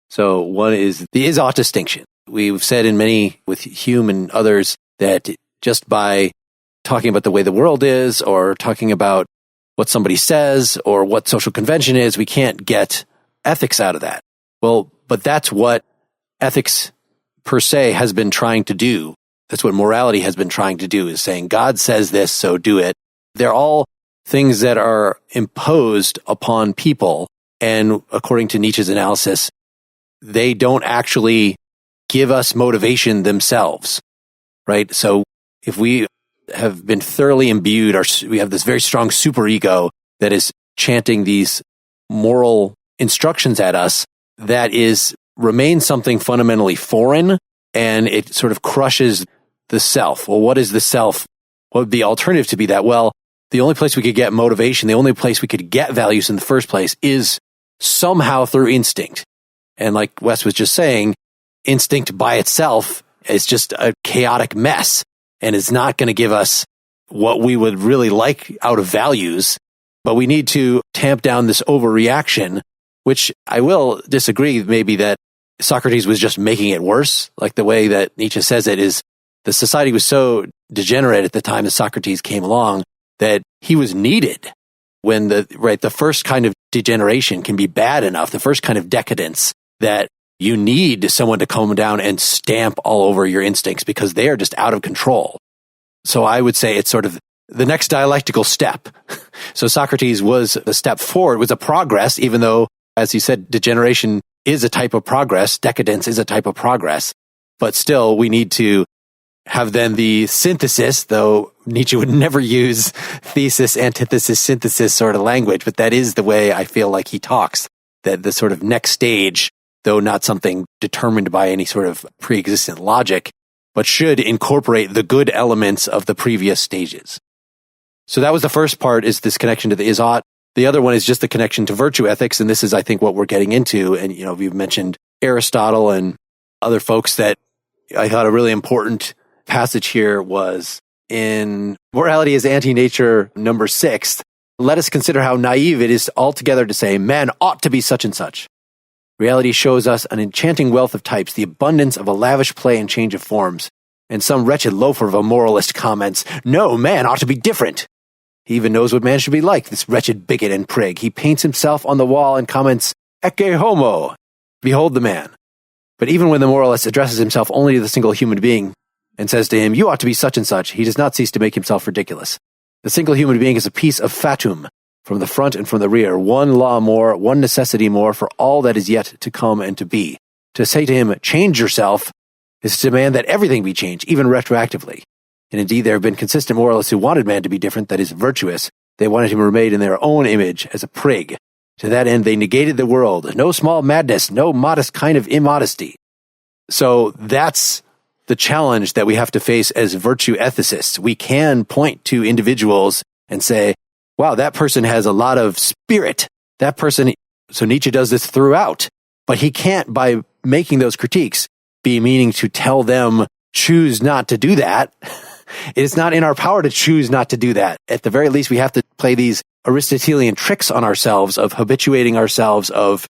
So one is the is-ought distinction. We've said in many, with Hume and others, that just by talking about the way the world is, or talking about what somebody says, or what social convention is, we can't get ethics out of that. Well, but that's what ethics per se has been trying to do. That's what morality has been trying to do, is saying, God says this, so do it. They're all things that are imposed upon people. And according to Nietzsche's analysis, they don't actually give us motivation themselves, right? So if we have been thoroughly imbued, or we have this very strong superego that is chanting these moral instructions at us, that remains something fundamentally foreign, and it sort of crushes the self. Well, what is the self? What would the alternative to be that? Well, the only place we could get motivation, the only place we could get values in the first place is somehow through instinct. And like Wes was just saying, instinct by itself is just a chaotic mess, and it's not going to give us what we would really like out of values. But we need to tamp down this overreaction, which I will disagree maybe that Socrates was just making it worse. Like the way that Nietzsche says it is, the society was so degenerate at the time that Socrates came along that he was needed. When the first kind of degeneration can be bad enough, the first kind of decadence, that you need someone to come down and stamp all over your instincts because they are just out of control. So I would say it's sort of the next dialectical step. So Socrates was a step forward, was a progress, even though, as you said, degeneration is a type of progress, decadence is a type of progress. But still, we need to have then the synthesis, though Nietzsche would never use thesis, antithesis, synthesis sort of language, but that is the way I feel like he talks, that the sort of next stage, though not something determined by any sort of pre-existent logic, but should incorporate the good elements of the previous stages. So that was the first part, is this connection to the is-ought. The other one is just the connection to virtue ethics, and this is, I think, what we're getting into. And, we've mentioned Aristotle and other folks that I thought a really important passage here was in Morality is Anti-Nature, number 6. Let us consider how naive it is altogether to say man ought to be such and such. Reality shows us an enchanting wealth of types, the abundance of a lavish play and change of forms. And some wretched loafer of a moralist comments, no, man ought to be different. He even knows what man should be like, this wretched bigot and prig. He paints himself on the wall and comments, ecce homo, behold the man. But even when the moralist addresses himself only to the single human being and says to him, you ought to be such and such, he does not cease to make himself ridiculous. The single human being is a piece of fatum, from the front and from the rear, one law more, one necessity more for all that is yet to come and to be. To say to him, change yourself, is to demand that everything be changed, even retroactively. And indeed, there have been consistent moralists who wanted man to be different, that is, virtuous. They wanted him remade in their own image as a prig. To that end, they negated the world. No small madness, no modest kind of immodesty. So that's the challenge that we have to face as virtue ethicists. We can point to individuals and say, wow, that person has a lot of spirit. That person, so Nietzsche does this throughout, but he can't, by making those critiques, be meaning to tell them, choose not to do that. It is not in our power to choose not to do that. At the very least, we have to play these Aristotelian tricks on ourselves of habituating ourselves of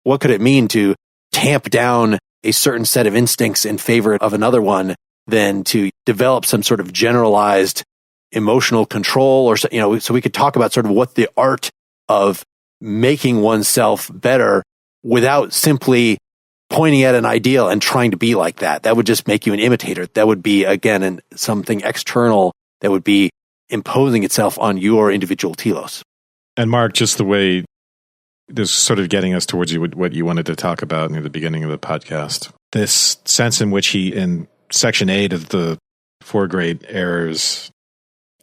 what could it mean to tamp down a certain set of instincts in favor of another one, than to develop some sort of generalized emotional control, or, so we could talk about sort of what the art of making oneself better without simply pointing at an ideal and trying to be like that. That would just make you an imitator. That would be, again, something external that would be imposing itself on your individual telos. And Mark, just the way this is sort of getting us towards what you wanted to talk about near the beginning of the podcast, this sense in which he, in section 8 of the 4 Great Errors,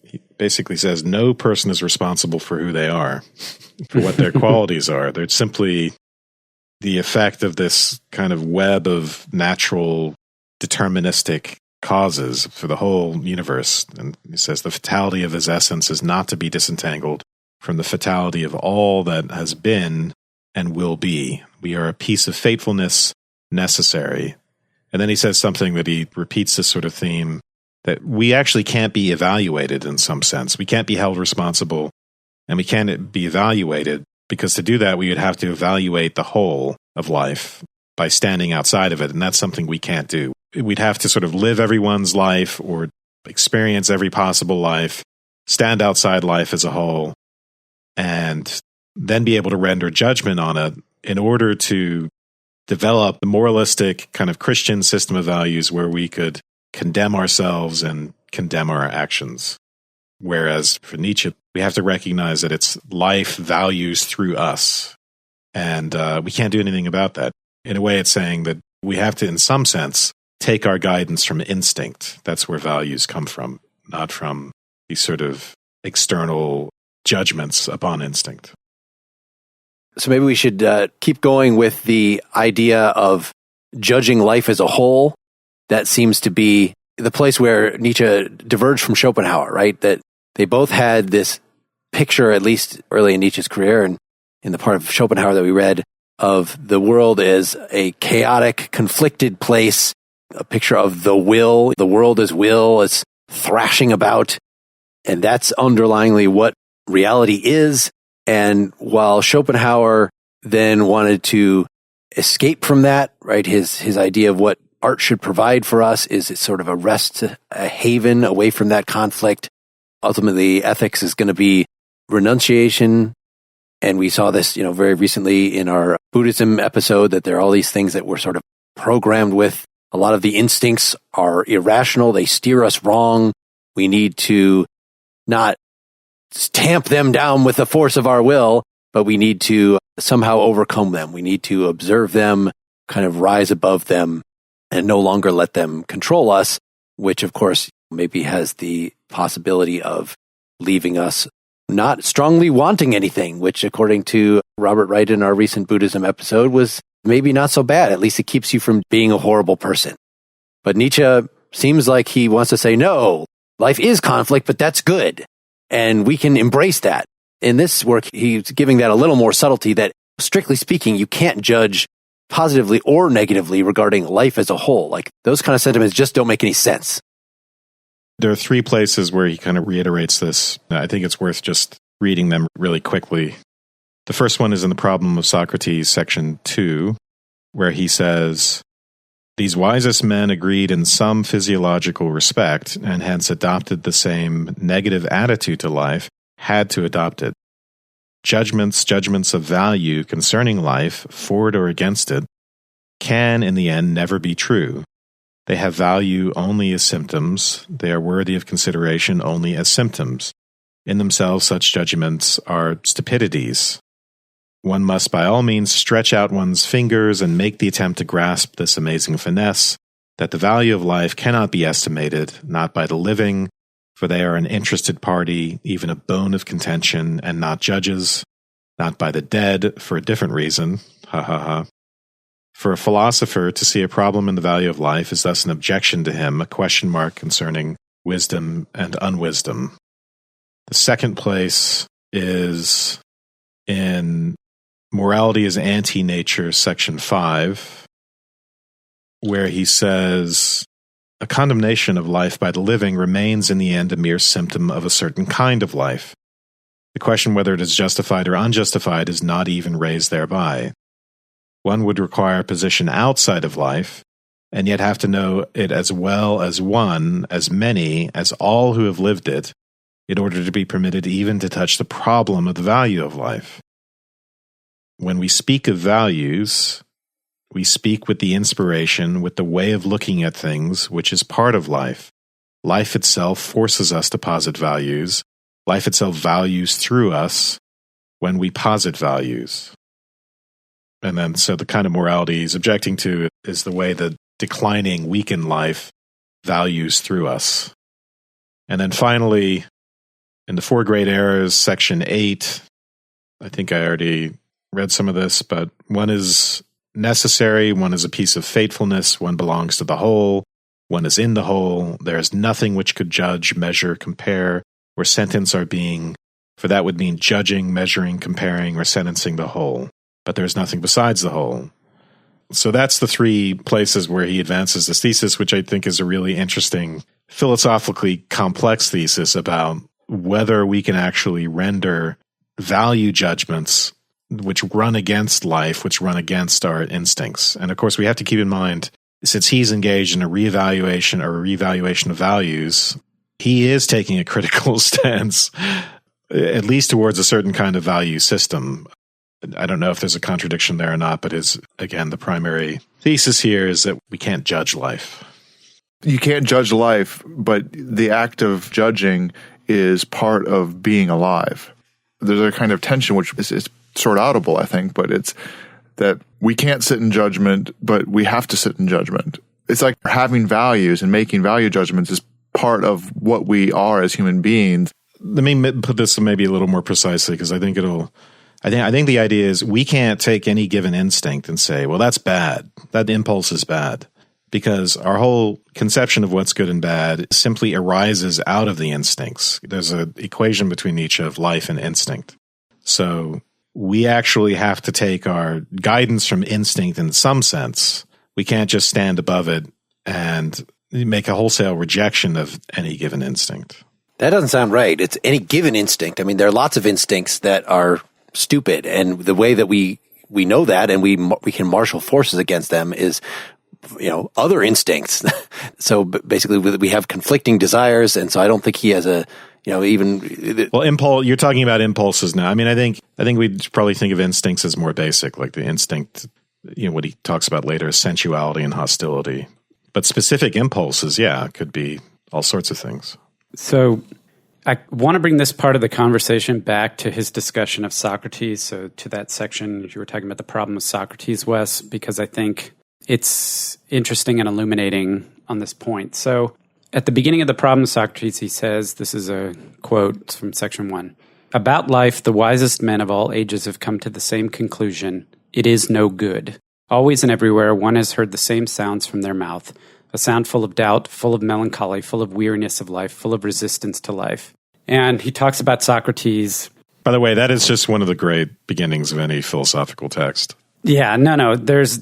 he basically says no person is responsible for who they are, for what their qualities are. They're simply the effect of this kind of web of natural deterministic causes for the whole universe. And he says the fatality of his essence is not to be disentangled from the fatality of all that has been and will be. We are a piece of fatefulness necessary. And then he says something that he repeats this sort of theme, that we actually can't be evaluated in some sense. We can't be held responsible, and we can't be evaluated, because to do that, we would have to evaluate the whole of life by standing outside of it, and that's something we can't do. We'd have to sort of live everyone's life or experience every possible life, stand outside life as a whole, and then be able to render judgment on it in order to develop a moralistic kind of Christian system of values where we could condemn ourselves and condemn our actions. Whereas for Nietzsche, we have to recognize that it's life values through us. And we can't do anything about that. In a way, it's saying that we have to, in some sense, take our guidance from instinct. That's where values come from, not from these sort of external judgments upon instinct. So maybe we should keep going with the idea of judging life as a whole. That seems to be the place where Nietzsche diverged from Schopenhauer, right? That they both had this picture, at least early in Nietzsche's career and in the part of Schopenhauer that we read, of the world as a chaotic, conflicted place, a picture of the will. The world as will, is thrashing about. And that's underlyingly what reality is. And while Schopenhauer then wanted to escape from that, right, his idea of what art should provide for us is sort of a rest, a haven away from that conflict. Ultimately, ethics is going to be renunciation. And we saw this, very recently in our Buddhism episode, that there are all these things that we're sort of programmed with. A lot of the instincts are irrational. They steer us wrong. We need to not tamp them down with the force of our will, but we need to somehow overcome them. We need to observe them, kind of rise above them, and no longer let them control us, which of course maybe has the possibility of leaving us not strongly wanting anything, which according to Robert Wright in our recent Buddhism episode was maybe not so bad. At least it keeps you from being a horrible person. But Nietzsche seems like he wants to say, no, life is conflict, but that's good. And we can embrace that. In this work, he's giving that a little more subtlety that, strictly speaking, you can't judge positively or negatively regarding life as a whole. Like, those kind of sentiments just don't make any sense. There are 3 places where he kind of reiterates this. I think it's worth just reading them really quickly. The first one is in The Problem of Socrates, section 2, where he says, "These wisest men agreed in some physiological respect, and hence adopted the same negative attitude to life, had to adopt it. Judgments of value concerning life, for it or against it, can in the end never be true. They have value only as symptoms. They are worthy of consideration only as symptoms. In themselves, such judgments are stupidities. One must by all means stretch out one's fingers and make the attempt to grasp this amazing finesse, that the value of life cannot be estimated, not by the living, for they are an interested party, even a bone of contention, and not judges, not by the dead, for a different reason, ha ha ha. For a philosopher, to see a problem in the value of life is thus an objection to him, a question mark concerning wisdom and unwisdom." The second place is in Morality is Anti-Nature, section 5, where he says, "A condemnation of life by the living remains in the end a mere symptom of a certain kind of life. The question whether it is justified or unjustified is not even raised thereby. One would require a position outside of life, and yet have to know it as well as one, as many, as all who have lived it, in order to be permitted even to touch the problem of the value of life. When we speak of values, we speak with the inspiration, with the way of looking at things, which is part of life. Life itself forces us to posit values. Life itself values through us when we posit values." And then, so the kind of morality he's objecting to is the way that declining, weakened life values through us. And then finally, in the 4 Great Errors, section 8, I think I already read some of this, but one is necessary, one is a piece of fatefulness, one belongs to the whole, one is in the whole, there is nothing which could judge, measure, compare, or sentence our being, for that would mean judging, measuring, comparing, or sentencing the whole. But there is nothing besides the whole. So that's the 3 places where he advances this thesis, which I think is a really interesting, philosophically complex thesis about whether we can actually render value judgments which run against life, which run against our instincts. And of course, we have to keep in mind, since he's engaged in a reevaluation of values, he is taking a critical stance, at least towards a certain kind of value system. I don't know if there's a contradiction there or not, but again, the primary thesis here is that we can't judge life. You can't judge life, but the act of judging is part of being alive. There's a kind of tension which is sort of audible, I think, but it's that we can't sit in judgment, but we have to sit in judgment. It's like having values and making value judgments is part of what we are as human beings. Let me put this maybe a little more precisely, because I think the idea is we can't take any given instinct and say, well, that's bad. That impulse is bad. Because our whole conception of what's good and bad simply arises out of the instincts. There's an equation between Nietzsche of life and instinct. So we actually have to take our guidance from instinct in some sense. We can't just stand above it and make a wholesale rejection of any given instinct. That doesn't sound right. It's any given instinct. I mean, there are lots of instincts that are stupid, and the way that we know that and we can marshal forces against them is, other instincts. So basically we have conflicting desires. And so I don't think he has impulse, you're talking about impulses now. I mean, I think we'd probably think of instincts as more basic, like the instinct, what he talks about later is sensuality and hostility. But specific impulses, could be all sorts of things. So I want to bring this part of the conversation back to his discussion of Socrates. So to that section, you were talking about the problem of Socrates, Wes, because I think it's interesting and illuminating on this point. So at the beginning of the problem of Socrates, he says, this is a quote from section 1, "About life, the wisest men of all ages have come to the same conclusion. It is no good. Always and everywhere, one has heard the same sounds from their mouth, a sound full of doubt, full of melancholy, full of weariness of life, full of resistance to life." And he talks about Socrates. By the way, that is just one of the great beginnings of any philosophical text. Yeah, no, there's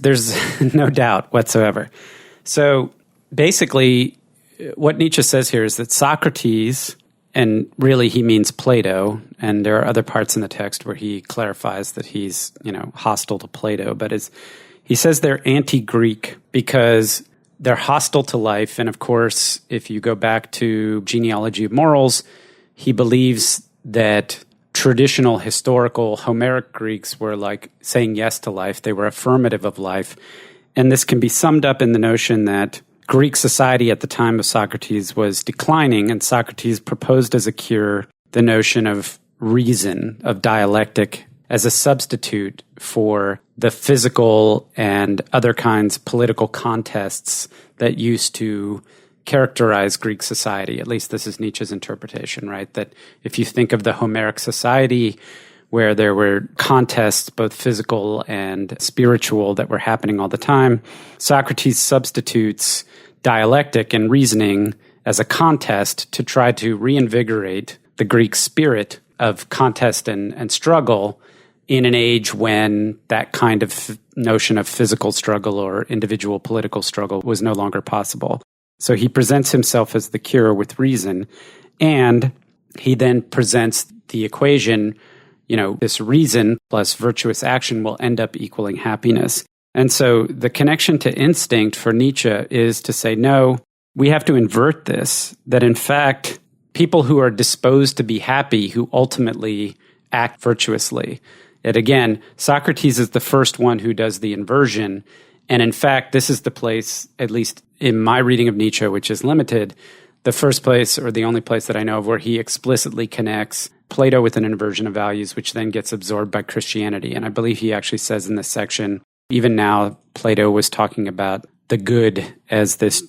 no doubt whatsoever. So basically, what Nietzsche says here is that Socrates, and really he means Plato, and there are other parts in the text where he clarifies that he's, hostile to Plato, but he says they're anti-Greek because they're hostile to life. And of course, if you go back to Genealogy of Morals, he believes that traditional historical Homeric Greeks were like saying yes to life. They were affirmative of life. And this can be summed up in the notion that Greek society at the time of Socrates was declining, and Socrates proposed as a cure the notion of reason, of dialectic, as a substitute for the physical and other kinds of political contests that used to characterize Greek society. At least this is Nietzsche's interpretation, right? That if you think of the Homeric society where there were contests, both physical and spiritual, that were happening all the time, Socrates substitutes dialectic and reasoning as a contest to try to reinvigorate the Greek spirit of contest and struggle in an age when that kind of notion of physical struggle or individual political struggle was no longer possible. So he presents himself as the cure with reason, and he then presents the equation, this reason plus virtuous action will end up equaling happiness. And so the connection to instinct for Nietzsche is to say, no, we have to invert this, that in fact, people who are disposed to be happy, who ultimately act virtuously. And again, Socrates is the first one who does the inversion. And in fact, this is the place, at least in my reading of Nietzsche, which is limited, the first place or the only place that I know of where he explicitly connects Plato with an inversion of values, which then gets absorbed by Christianity. And I believe he actually says in this section, even now, Plato was talking about the good as this,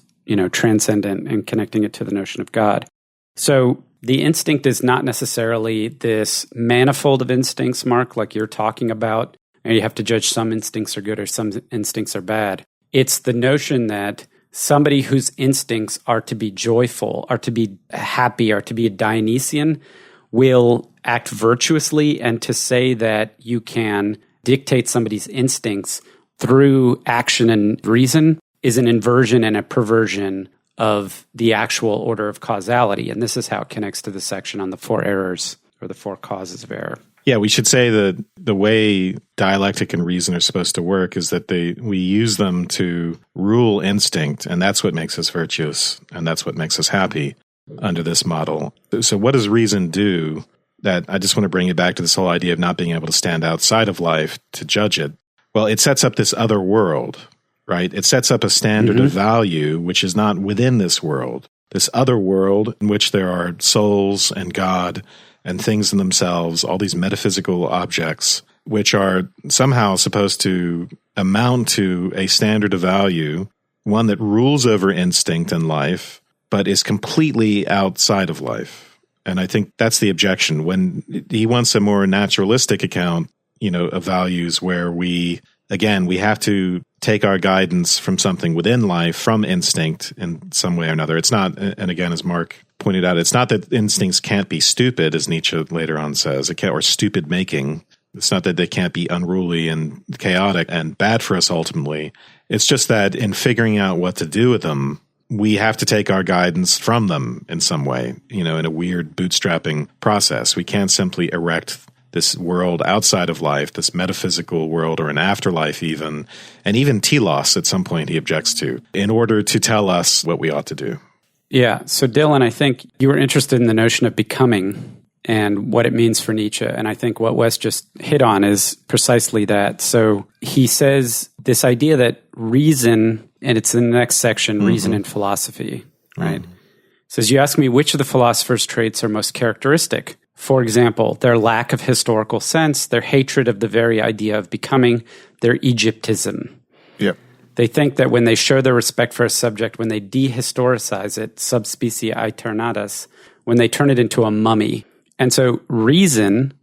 transcendent and connecting it to the notion of God. So the instinct is not necessarily this manifold of instincts, Mark, like you're talking about. And you have to judge some instincts are good or some instincts are bad. It's the notion that somebody whose instincts are to be joyful, are to be happy, are to be a Dionysian, will act virtuously. And to say that you can dictate somebody's instincts through action and reason is an inversion and a perversion of the actual order of causality. And this is how it connects to the section on the 4 errors or the 4 causes of error. Yeah, we should say that the way dialectic and reason are supposed to work is that we use them to rule instinct, and that's what makes us virtuous, and that's what makes us happy under this model. So what does reason do? that I just want to bring it back to this whole idea of not being able to stand outside of life to judge it. Well, it sets up this other world, right? It sets up a standard of value which is not within this world. This other world in which there are souls and God and things in themselves, all these metaphysical objects, which are somehow supposed to amount to a standard of value, one that rules over instinct and life, but is completely outside of life. And I think that's the objection. When he wants a more naturalistic account, of values where we have to take our guidance from something within life, from instinct in some way or another. It's not, and again, as Mark pointed out, it's not that instincts can't be stupid, as Nietzsche later on says, or stupid making. It's not that they can't be unruly and chaotic and bad for us ultimately. It's just that in figuring out what to do with them, we have to take our guidance from them in some way, in a weird bootstrapping process. We can't simply erect this world outside of life, this metaphysical world or an afterlife even, and even telos at some point he objects to, in order to tell us what we ought to do. Yeah. So Dylan, I think you were interested in the notion of becoming and what it means for Nietzsche. And I think what Wes just hit on is precisely that. So he says this idea that reason, and it's in the next section, reason and philosophy, right? Says, you ask me which of the philosopher's traits are most characteristic. For example, their lack of historical sense, their hatred of the very idea of becoming, their Egyptism. Yep. They think that when they show their respect for a subject, when they dehistoricize it, subspecie aeternatus, when they turn it into a mummy. And so reason,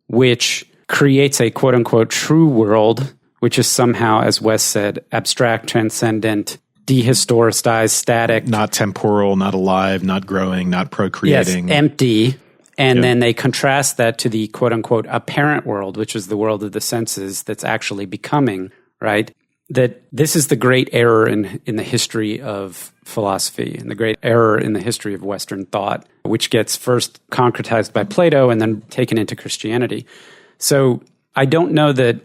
which creates a quote-unquote true world, which is somehow, as Wes said, abstract, transcendent, dehistoricized, static. Not temporal, not alive, not growing, not procreating. Yes, empty. And then they contrast that to the quote-unquote apparent world, which is the world of the senses that's actually becoming, right? That this is the great error in the history of philosophy and the great error in the history of Western thought, which gets first concretized by Plato and then taken into Christianity. So I don't know that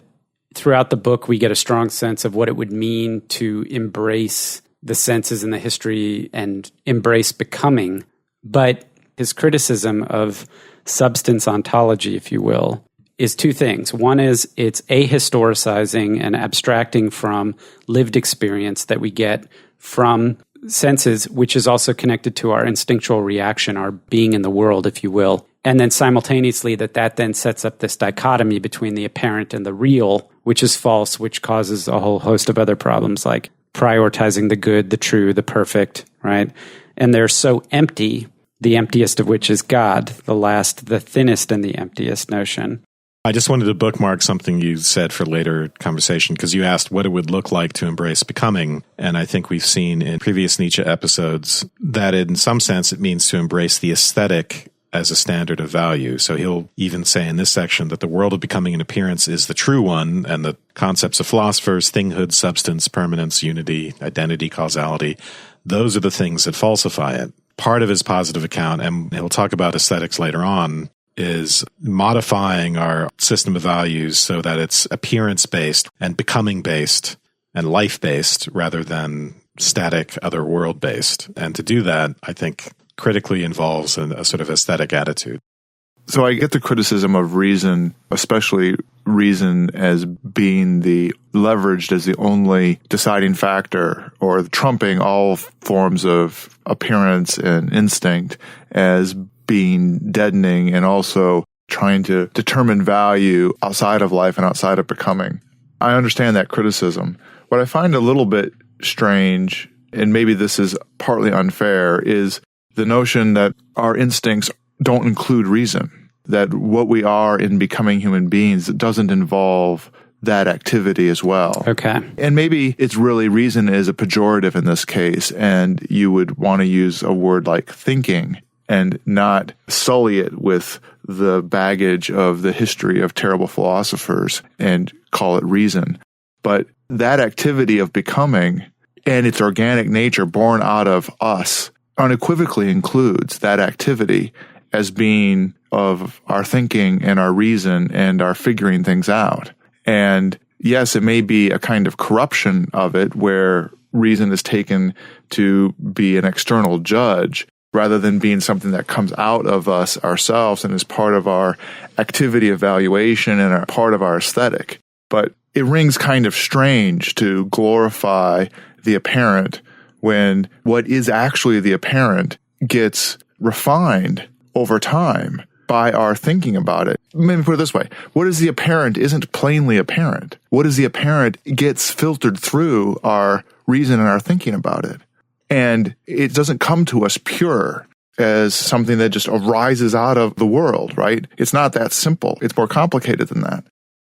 throughout the book we get a strong sense of what it would mean to embrace the senses in the history and embrace becoming, but his criticism of substance ontology, if you will, is two things. One is it's ahistoricizing and abstracting from lived experience that we get from senses, which is also connected to our instinctual reaction, our being in the world, if you will. And then simultaneously that then sets up this dichotomy between the apparent and the real, which is false, which causes a whole host of other problems like prioritizing the good, the true, the perfect, right? And they're so empty, the emptiest of which is God, the thinnest and the emptiest notion. I just wanted to bookmark something you said for later conversation, because you asked what it would look like to embrace becoming. And I think we've seen in previous Nietzsche episodes that in some sense it means to embrace the aesthetic as a standard of value. So he'll even say in this section that the world of becoming and appearance is the true one, and the concepts of philosophers, thinghood, substance, permanence, unity, identity, causality, those are the things that falsify it. Part of his positive account, and he'll talk about aesthetics later on, is modifying our system of values so that it's appearance-based and becoming-based and life-based rather than static, other world-based. And to do that, I think, critically involves a sort of aesthetic attitude. So I get the criticism of reason, especially reason as being leveraged as the only deciding factor, or trumping all forms of appearance and instinct as being deadening, and also trying to determine value outside of life and outside of becoming. I understand that criticism. What I find a little bit strange, and maybe this is partly unfair, is the notion that our instincts don't include reason, that what we are in becoming human beings doesn't involve that activity as well. Okay. And maybe it's really reason is a pejorative in this case, and you would want to use a word like thinking and not sully it with the baggage of the history of terrible philosophers and call it reason. But that activity of becoming and its organic nature born out of us unequivocally includes that activity as being of our thinking and our reason and our figuring things out. And yes, it may be a kind of corruption of it where reason is taken to be an external judge, rather than being something that comes out of us ourselves and is part of our activity evaluation and a part of our aesthetic. But it rings kind of strange to glorify the apparent when what is actually the apparent gets refined over time by our thinking about it. Let me put it this way. What is the apparent isn't plainly apparent. What is the apparent gets filtered through our reason and our thinking about it. And it doesn't come to us pure as something that just arises out of the world, right? It's not that simple. It's more complicated than that.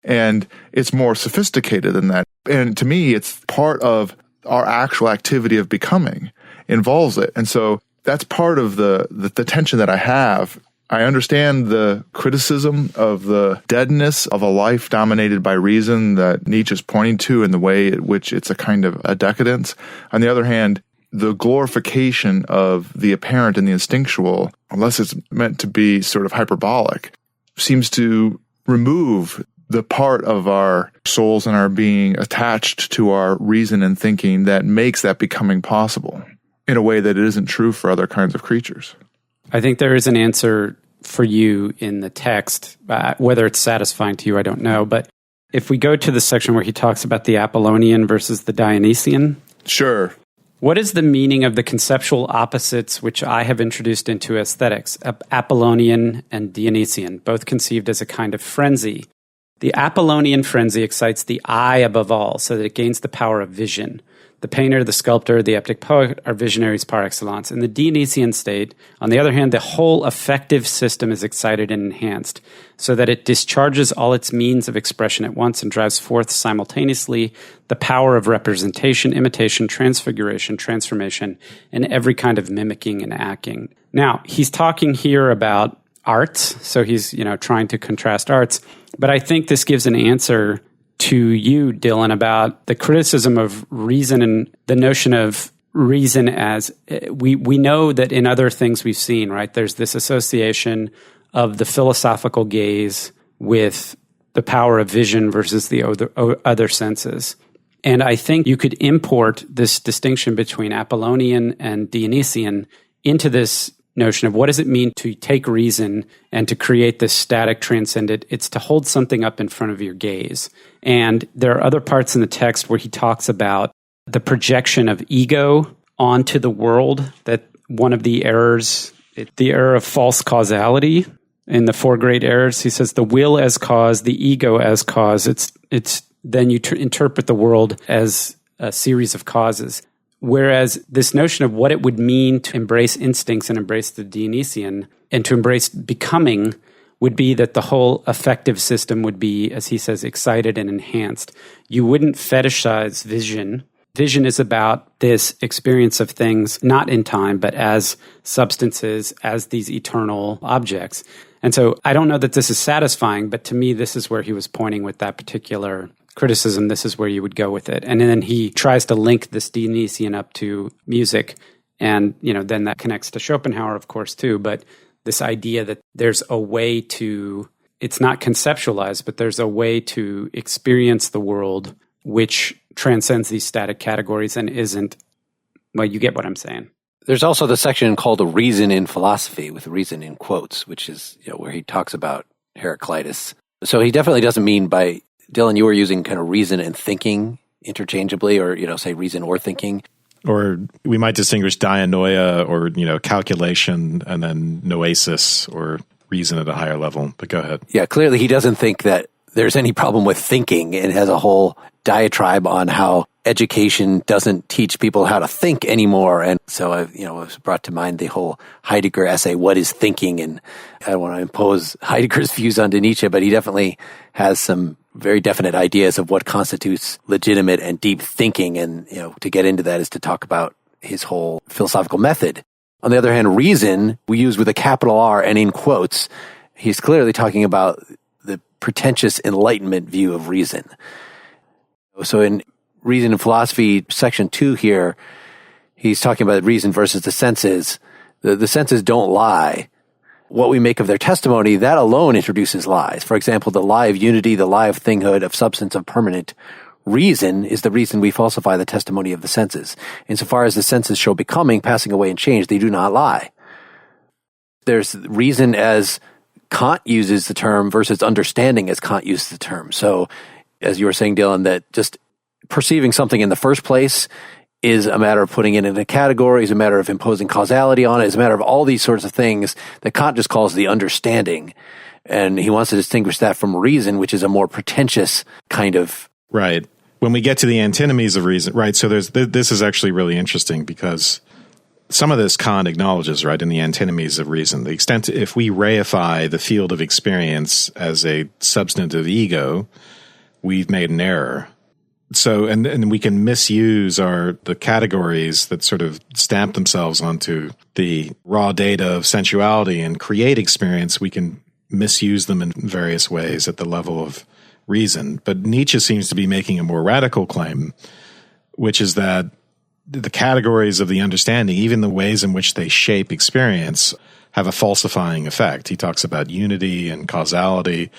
And it's more sophisticated than that. And to me, it's part of our actual activity of becoming involves it. And so that's part of the tension that I have. I understand the criticism of the deadness of a life dominated by reason that Nietzsche is pointing to in the way in which it's a kind of a decadence. On the other hand, the glorification of the apparent and the instinctual, unless it's meant to be sort of hyperbolic, seems to remove the part of our souls and our being attached to our reason and thinking that makes that becoming possible in a way that it isn't true for other kinds of creatures. I think there is an answer for you in the text. Whether it's satisfying to you, I don't know. But if we go to the section where he talks about the Apollonian versus the Dionysian. Sure. What is the meaning of the conceptual opposites which I have introduced into aesthetics, Apollonian and Dionysian, both conceived as a kind of frenzy? The Apollonian frenzy excites the eye above all, so that it gains the power of vision. The painter, the sculptor, the epic poet are visionaries par excellence. In the Dionysian state, on the other hand, the whole affective system is excited and enhanced, so that it discharges all its means of expression at once and drives forth simultaneously the power of representation, imitation, transfiguration, transformation, and every kind of mimicking and acting. Now, he's talking here about arts, so he's, trying to contrast arts, but I think this gives an answer to you, Dylan, about the criticism of reason and the notion of reason as we know that in other things we've seen, right? There's this association of the philosophical gaze with the power of vision versus the other senses. And I think you could import this distinction between Apollonian and Dionysian into this notion of what does it mean to take reason and to create this static transcendent. It's to hold something up in front of your gaze. And there are other parts in the text where he talks about the projection of ego onto the world, that one of the errors, the error of false causality in the four great errors. He says the will as cause, the ego as cause. It's then you interpret the world as a series of causes. Whereas this notion of what it would mean to embrace instincts and embrace the Dionysian and to embrace becoming would be that the whole affective system would be, as he says, excited and enhanced. You wouldn't fetishize vision. Vision is about this experience of things, not in time, but as substances, as these eternal objects. And so I don't know that this is satisfying, but to me, this is where he was pointing with that particular criticism. This is where you would go with it. And then he tries to link this Dionysian up to music. And, then that connects to Schopenhauer, of course, too. But this idea that there's a way to, it's not conceptualized, but there's a way to experience the world which transcends these static categories and isn't, well, you get what I'm saying. There's also the section called "A Reason in Philosophy," with reason in quotes, which is where he talks about Heraclitus. So he definitely doesn't mean by, Dylan, you were using kind of reason and thinking interchangeably, or, say reason or thinking. Or we might distinguish dianoia or, calculation, and then noesis or reason at a higher level. But go ahead. Yeah, clearly he doesn't think that there's any problem with thinking, and has a whole diatribe on how education doesn't teach people how to think anymore. And so I was brought to mind the whole Heidegger essay, What is Thinking? And I don't want to impose Heidegger's views onto Nietzsche, but he definitely has some very definite ideas of what constitutes legitimate and deep thinking. And, to get into that is to talk about his whole philosophical method. On the other hand, reason we use with a capital R and in quotes. He's clearly talking about the pretentious Enlightenment view of reason. So in Reason in Philosophy, section 2 here, he's talking about reason versus the senses. The senses don't lie. What we make of their testimony, that alone introduces lies. For example, the lie of unity, the lie of thinghood, of substance, of permanent. Reason is the reason we falsify the testimony of the senses. Insofar as the senses show becoming, passing away, and change, they do not lie. there's reason as Kant uses the term versus understanding as Kant uses the term. So as you were saying, Dylan, that just perceiving something in the first place is a matter of putting it in a category, is a matter of imposing causality on it, is a matter of all these sorts of things that Kant just calls the understanding. And he wants to distinguish that from reason, which is a more pretentious kind of... Right. When we get to the antinomies of reason, right, so this is actually really interesting because some of this Kant acknowledges, right, in the antinomies of reason, the extent to, if we reify the field of experience as a substantive ego, we've made an error. So, and we can misuse the categories that sort of stamp themselves onto the raw data of sensuality and create experience. We can misuse them in various ways at the level of reason. But Nietzsche seems to be making a more radical claim, which is that the categories of the understanding, even the ways in which they shape experience, have a falsifying effect. He talks about unity and causality.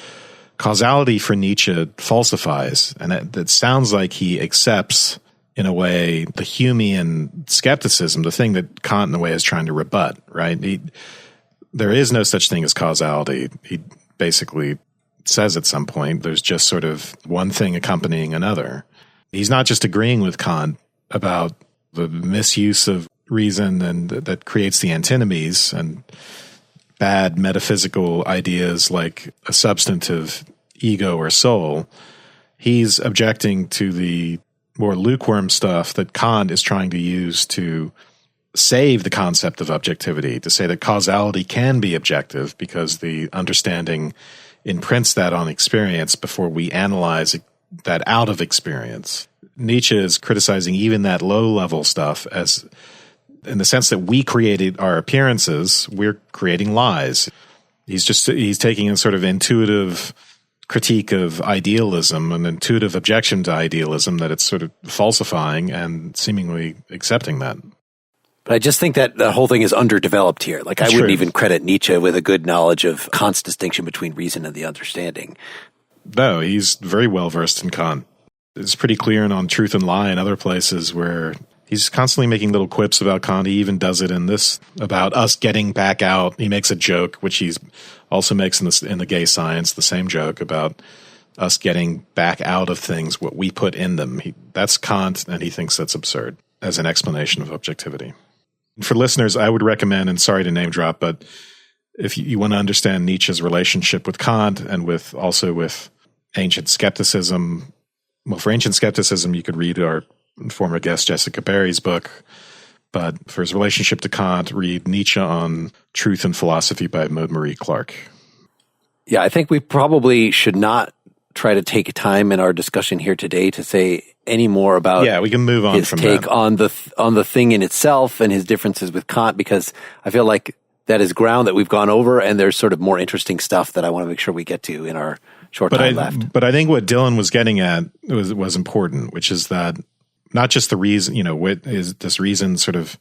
Causality for Nietzsche falsifies, and that sounds like he accepts, in a way, the Humean skepticism, the thing that Kant, in a way, is trying to rebut, right? There is no such thing as causality. He basically says at some point there's just sort of one thing accompanying another. He's not just agreeing with Kant about the misuse of reason and that creates the antinomies and bad metaphysical ideas like a substantive ego or soul. He's objecting to the more lukewarm stuff that Kant is trying to use to save the concept of objectivity, to say that causality can be objective because the understanding imprints that on experience before we analyze that out of experience. Nietzsche is criticizing even that low-level stuff as, in the sense that we created our appearances, we're creating lies. He's taking a sort of intuitive critique of idealism, an intuitive objection to idealism, that it's sort of falsifying and seemingly accepting that. But I just think that the whole thing is underdeveloped here. Like, I wouldn't even credit Nietzsche with a good knowledge of Kant's distinction between reason and the understanding. No, he's very well versed in Kant. It's pretty clear and on Truth and Lie and other places where he's constantly making little quips about Kant. He even does it in this about us getting back out. He makes a joke, which he also makes in the Gay Science, the same joke about us getting back out of things, what we put in them. That's Kant, and he thinks that's absurd as an explanation of objectivity. For listeners, I would recommend, and sorry to name drop, but if you want to understand Nietzsche's relationship with Kant and also with ancient skepticism, well, for ancient skepticism, you could read our former guest Jessica Barry's book, but for his relationship to Kant, read Nietzsche on Truth and Philosophy by Maud Marie Clark. Yeah, I think we probably should not try to take time in our discussion here today to say any more about we can move on his from take that. on the thing in itself and his differences with Kant, because I feel like that is ground that we've gone over, and there's sort of more interesting stuff that I want to make sure we get to in our short time left. But I think what Dylan was getting at was important, which is that not just the reason, what is this reason sort of,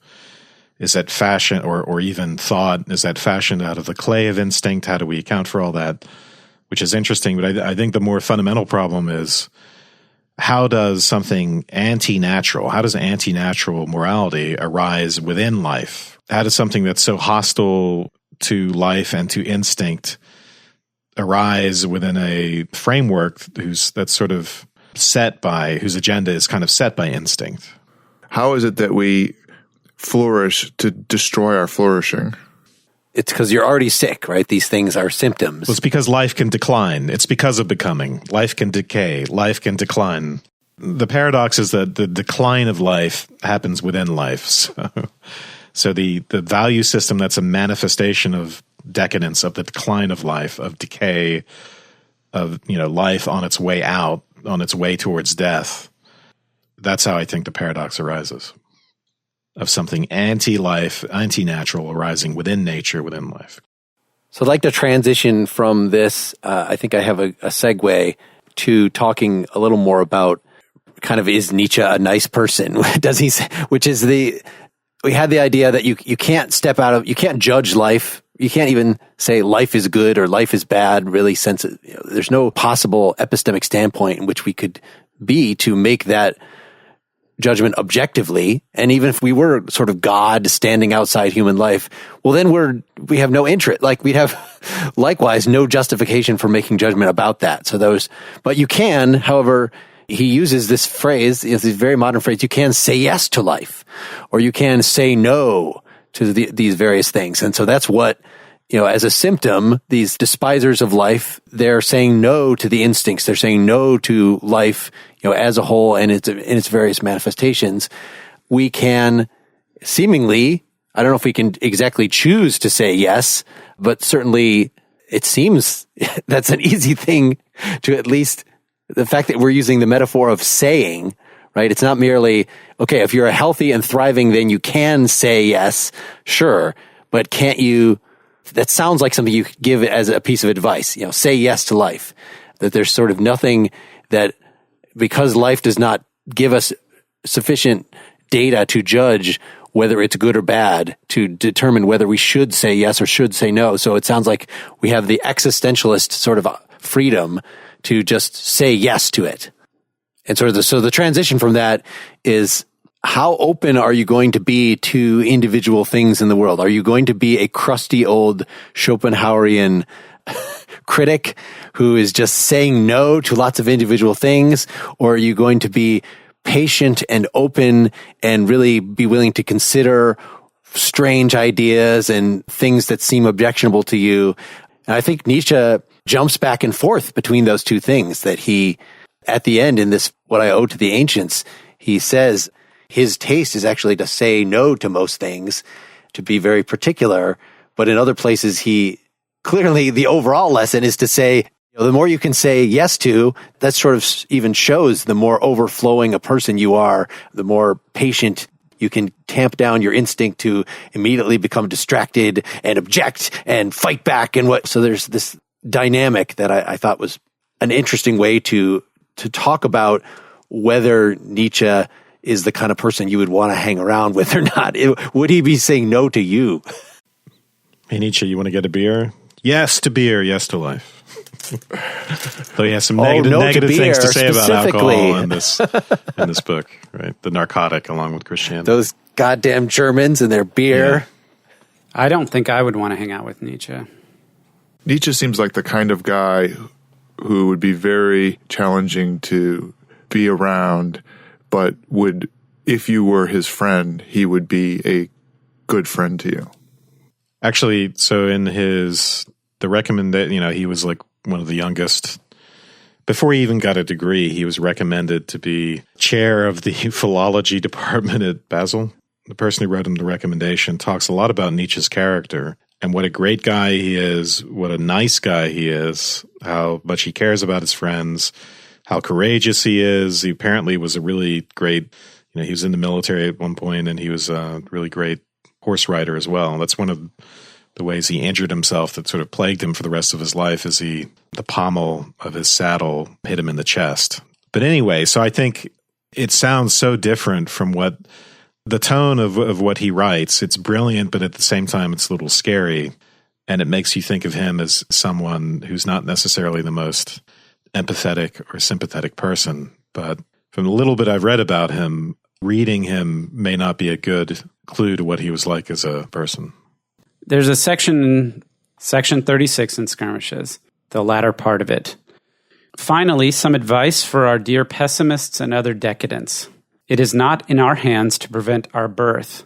is that fashion or even thought, is that fashioned out of the clay of instinct? How do we account for all that? Which is interesting, but I think the more fundamental problem is, how does something anti-natural, how does anti-natural morality arise within life? How does something that's so hostile to life and to instinct arise within a framework that's sort of whose agenda is kind of set by instinct? How is it that we flourish to destroy our flourishing? It's because you're already sick, right? These things are symptoms. Well, it's because life can decline. It's because of becoming. Life can decay. Life can decline. The paradox is that the decline of life happens within life. So the value system that's a manifestation of decadence, of the decline of life, of decay, of life on its way out, on its way towards death. That's how I think the paradox arises, of something anti-life, anti-natural arising within nature, within life. So I'd like to transition from this. I think I have a segue to talking a little more about kind of, is Nietzsche a nice person? Does he? Which is we had the idea that you can't step out of, you can't judge life. You can't even say life is good or life is bad, really, since there's no possible epistemic standpoint in which we could be to make that judgment objectively, and even if we were sort of God standing outside human life, well, then we have no interest. Like, we'd have likewise no justification for making judgment about that. But you can, however, he uses this phrase, this very modern phrase, you can say yes to life, or you can say no to these various things. And so that's what, as a symptom, these despisers of life, they're saying no to the instincts. They're saying no to life, as a whole and in its various manifestations. We can seemingly, I don't know if we can exactly choose to say yes, but certainly it seems that's an easy thing to, at least the fact that we're using the metaphor of saying, right? It's not merely, okay, if you're healthy and thriving, then you can say yes, sure, but can't you? That sounds like something you could give as a piece of advice, say yes to life. That there's sort of nothing that, because life does not give us sufficient data to judge whether it's good or bad, to determine whether we should say yes or should say no. So it sounds like we have the existentialist sort of freedom to just say yes to it. And so the transition from that is, how open are you going to be to individual things in the world? Are you going to be a crusty old Schopenhauerian critic who is just saying no to lots of individual things? Or are you going to be patient and open and really be willing to consider strange ideas and things that seem objectionable to you? And I think Nietzsche jumps back and forth between those two things, that he, at the end in this, What I Owe to the Ancients, he says his taste is actually to say no to most things, to be very particular. But in other places, he clearly, the overall lesson is to say, the more you can say yes to, that sort of even shows the more overflowing a person you are, the more patient you can tamp down your instinct to immediately become distracted and object and fight back so there's this dynamic that I thought was an interesting way to talk about whether Nietzsche is the kind of person you would want to hang around with or not. Would he be saying no to you? Hey, Nietzsche, you want to get a beer? Yes to beer, yes to life. Though he has some negative things to say about alcohol in this book, right? The narcotic along with Christianity. Those goddamn Germans and their beer. Yeah. I don't think I would want to hang out with Nietzsche. Nietzsche seems like the kind of guy who would be very challenging to be around, but would, if you were his friend, he would be a good friend to you. Actually, so in the recommendation, he was like one of the youngest. Before he even got a degree, he was recommended to be chair of the philology department at Basel. The person who wrote him the recommendation talks a lot about Nietzsche's character and what a great guy he is, what a nice guy he is, how much he cares about his friends, how courageous he is. He apparently was a really great, he was in the military at one point, and he was a really great horse rider as well. That's one of the ways he injured himself that sort of plagued him for the rest of his life, is the pommel of his saddle hit him in the chest. But anyway, so I think it sounds so different from what the tone of what he writes. It's brilliant, but at the same time, it's a little scary. And it makes you think of him as someone who's not necessarily the most empathetic or sympathetic person. But from the little bit I've read about him, reading him may not be a good clue to what he was like as a person. There's a section 36 in Skirmishes, the latter part of it. Finally, some advice for our dear pessimists and other decadents. It is not in our hands to prevent our birth,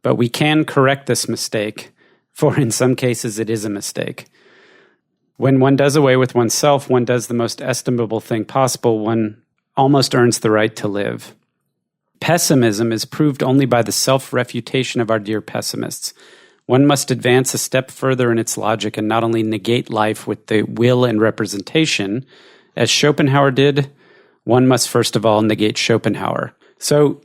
but we can correct this mistake, for in some cases it is a mistake. When one does away with oneself, one does the most estimable thing possible. One almost earns the right to live. Pessimism is proved only by the self-refutation of our dear pessimists. One must advance a step further in its logic and not only negate life with the will and representation, as Schopenhauer did, one must first of all negate Schopenhauer. So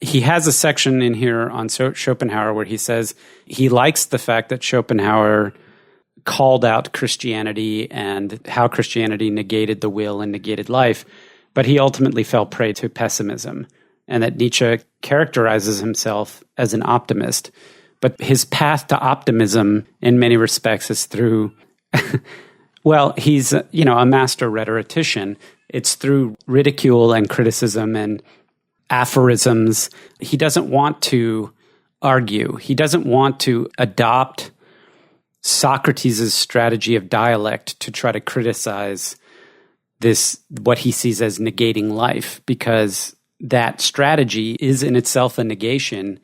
he has a section in here on Schopenhauer where he says he likes the fact that Schopenhauer called out Christianity and how Christianity negated the will and negated life, but he ultimately fell prey to pessimism, and that Nietzsche characterizes himself as an optimist. But his path to optimism in many respects is through, well, he's, a master rhetorician. It's through ridicule and criticism and aphorisms. He doesn't want to argue. He doesn't want to adopt Socrates' strategy of dialect to try to criticize this, what he sees as negating life, because that strategy is in itself a negation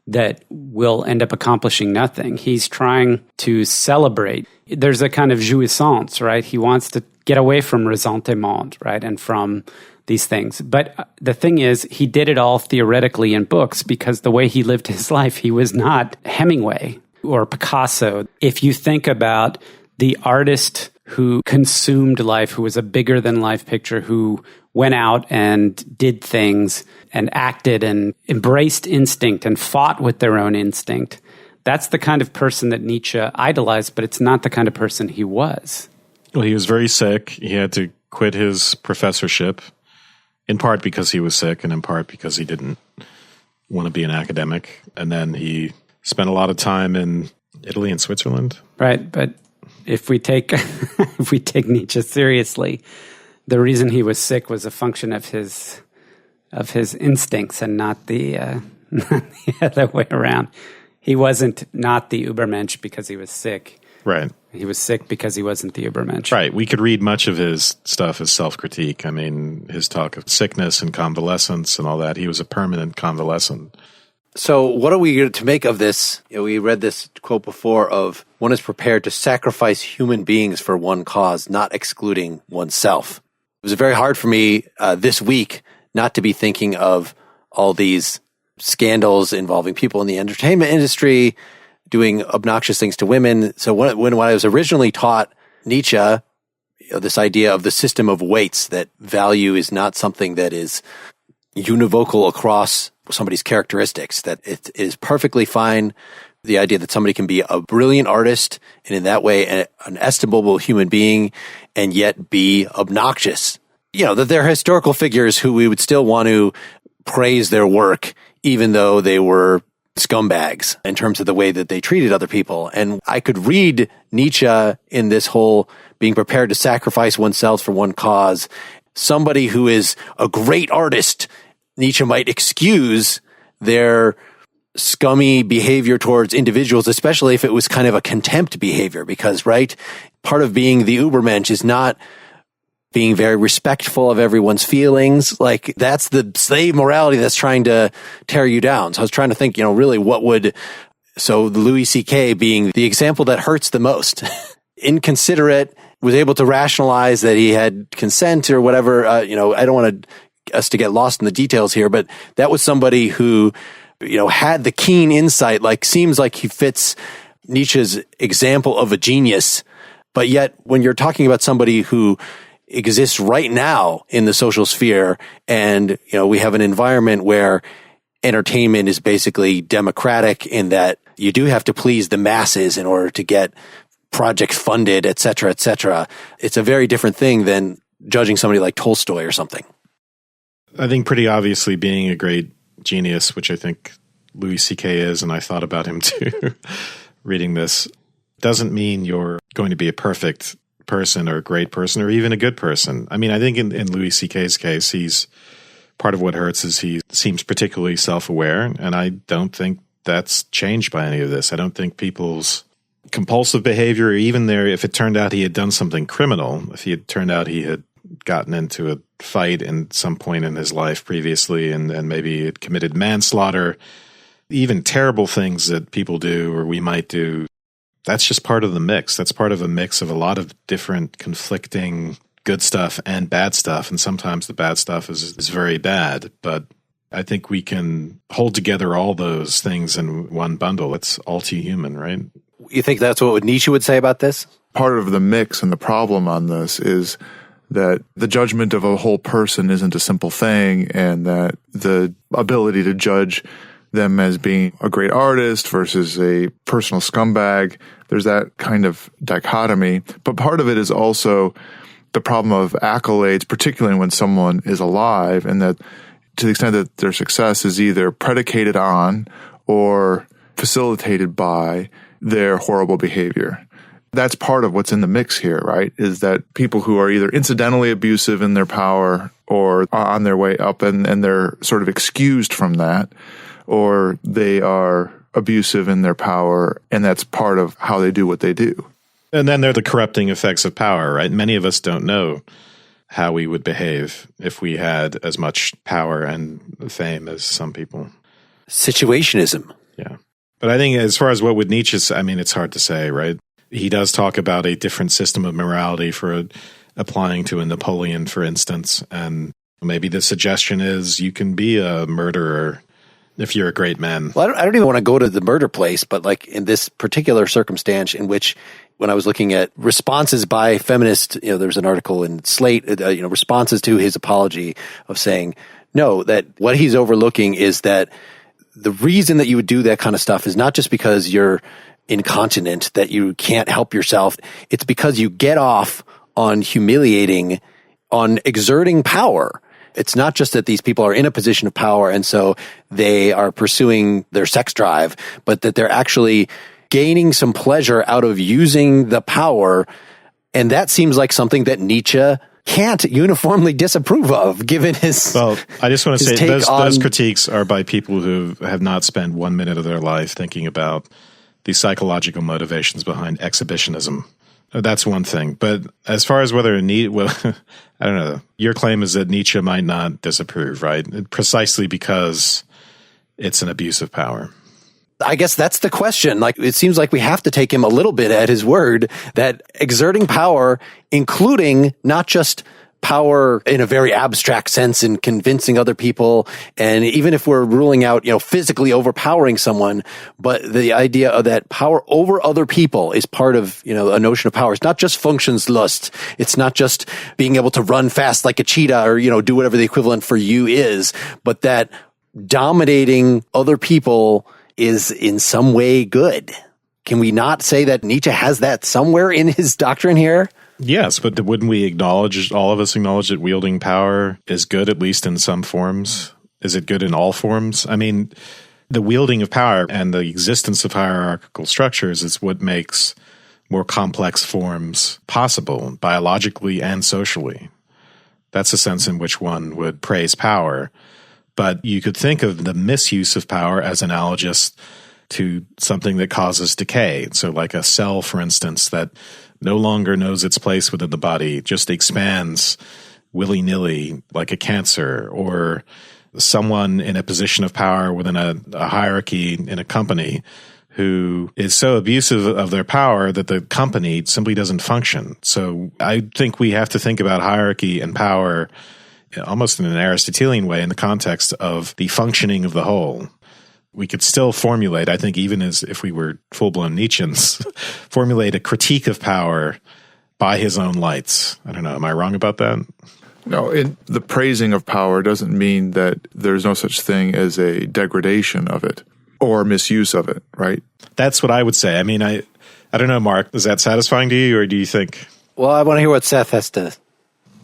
that will end up accomplishing nothing. He's trying to celebrate. There's a kind of jouissance, right? He wants to get away from ressentiment, right? And from these things. But the thing is, he did it all theoretically in books, because the way he lived his life, he was not Hemingway or Picasso. If you think about the artist who consumed life, who was a bigger than life picture, who went out and did things and acted and embraced instinct and fought with their own instinct, that's the kind of person that Nietzsche idolized, but it's not the kind of person he was. Well, he was very sick. He had to quit his professorship, in part because he was sick and in part because he didn't want to be an academic. And then he spent a lot of time in Italy and Switzerland. Right, but if we take if we take Nietzsche seriously, the reason he was sick was a function of his instincts and not the other way around. He wasn't not the Übermensch because he was sick. Right. He was sick because he wasn't the Übermensch. Right. We could read much of his stuff as self-critique. I mean, his talk of sickness and convalescence and all that. He was a permanent convalescent. So what are we to make of this? We read this quote before of one is prepared to sacrifice human beings for one cause, not excluding oneself. It was very hard for me this week not to be thinking of all these scandals involving people in the entertainment industry doing obnoxious things to women. So when I was originally taught Nietzsche, this idea of the system of weights, that value is not something that is univocal across somebody's characteristics, that it is perfectly fine. The idea that somebody can be a brilliant artist and in that way an estimable human being and yet be obnoxious. That they're historical figures who we would still want to praise their work, even though they were scumbags in terms of the way that they treated other people. And I could read Nietzsche in this whole being prepared to sacrifice oneself for one cause. Somebody who is a great artist, Nietzsche might excuse their scummy behavior towards individuals, especially if it was kind of a contempt behavior, because, right, part of being the Übermensch is not being very respectful of everyone's feelings. Like, that's the slave morality that's trying to tear you down. So I was trying to think, really so Louis C.K. being the example that hurts the most, inconsiderate, was able to rationalize that he had consent or whatever. I don't want us to get lost in the details here, but that was somebody who, had the keen insight, seems like he fits Nietzsche's example of a genius. But yet when you're talking about somebody who exists right now in the social sphere, and, we have an environment where entertainment is basically democratic in that you do have to please the masses in order to get projects funded, et cetera, et cetera. It's a very different thing than judging somebody like Tolstoy or something. I think pretty obviously being a great genius, which I think Louis C.K. is, and I thought about him too, reading this, doesn't mean you're going to be a perfect person or a great person or even a good person. I mean, I think in Louis C.K.'s case, part of what hurts is he seems particularly self-aware, and I don't think that's changed by any of this. I don't think people's compulsive behavior, or even if it turned out he had done something criminal, if it turned out he had gotten into a fight in some point in his life previously and maybe had committed manslaughter, even terrible things that people do or we might do, that's just part of the mix. That's part of a mix of a lot of different conflicting good stuff and bad stuff. And sometimes the bad stuff is very bad. But I think we can hold together all those things in one bundle. It's all too human, right? You think that's what Nietzsche would say about this? Part of the mix and the problem on this is that the judgment of a whole person isn't a simple thing, and that the ability to judge them as being a great artist versus a personal scumbag, there's that kind of dichotomy. But part of it is also the problem of accolades, particularly when someone is alive, and that to the extent that their success is either predicated on or facilitated by their horrible behavior. That's part of what's in the mix here, right? Is that people who are either incidentally abusive in their power or on their way up and they're sort of excused from that, or they are abusive in their power, and that's part of how they do what they do. And then there are the corrupting effects of power, right? Many of us don't know how we would behave if we had as much power and fame as some people. Situationism. Yeah. But I think as far as what would Nietzsche say, I mean, it's hard to say, right? He does talk about a different system of morality for applying to a Napoleon, for instance. And maybe the suggestion is you can be a murderer if you're a great man. Well, I don't even want to go to the murder place, but like in this particular circumstance in which when I was looking at responses by feminists, there's an article in Slate, responses to his apology of saying, no, that what he's overlooking is that the reason that you would do that kind of stuff is not just because you're incontinent, that you can't help yourself. It's because you get off on humiliating, on exerting power. It's not just that these people are in a position of power and so they are pursuing their sex drive, but that they're actually gaining some pleasure out of using the power. And that seems like something that Nietzsche can't uniformly disapprove of, given his. Well, I just want to say those critiques are by people who have not spent 1 minute of their life thinking about the psychological motivations behind exhibitionism. That's one thing. But as far as whether I don't know. Your claim is that Nietzsche might not disapprove, right? Precisely because it's an abuse of power. I guess that's the question. Like, it seems like we have to take him a little bit at his word that exerting power, including not just power in a very abstract sense in convincing other people, and even if we're ruling out, physically overpowering someone, but the idea of that power over other people is part of, a notion of power. It's not just Funktionslust. It's not just being able to run fast like a cheetah or, do whatever the equivalent for you is, but that dominating other people is in some way good. Can we not say that Nietzsche has that somewhere in his doctrine here? Yes, but wouldn't we all of us acknowledge that wielding power is good, at least in some forms? Is it good in all forms? I mean, the wielding of power and the existence of hierarchical structures is what makes more complex forms possible, biologically and socially. That's a sense in which one would praise power. But you could think of the misuse of power as analogous to something that causes decay. So like a cell, for instance, that no longer knows its place within the body, just expands willy-nilly like a cancer, or someone in a position of power within a hierarchy in a company who is so abusive of their power that the company simply doesn't function. So I think we have to think about hierarchy and power almost in an Aristotelian way in the context of the functioning of the whole. We could still formulate, I think, even as if we were full-blown Nietzscheans, formulate a critique of power by his own lights. I don't know. Am I wrong about that? No, the praising of power doesn't mean that there's no such thing as a degradation of it or misuse of it, right? That's what I would say. I mean, I don't know, Mark. Is that satisfying to you, or do you think? Well, I want to hear what Seth has to.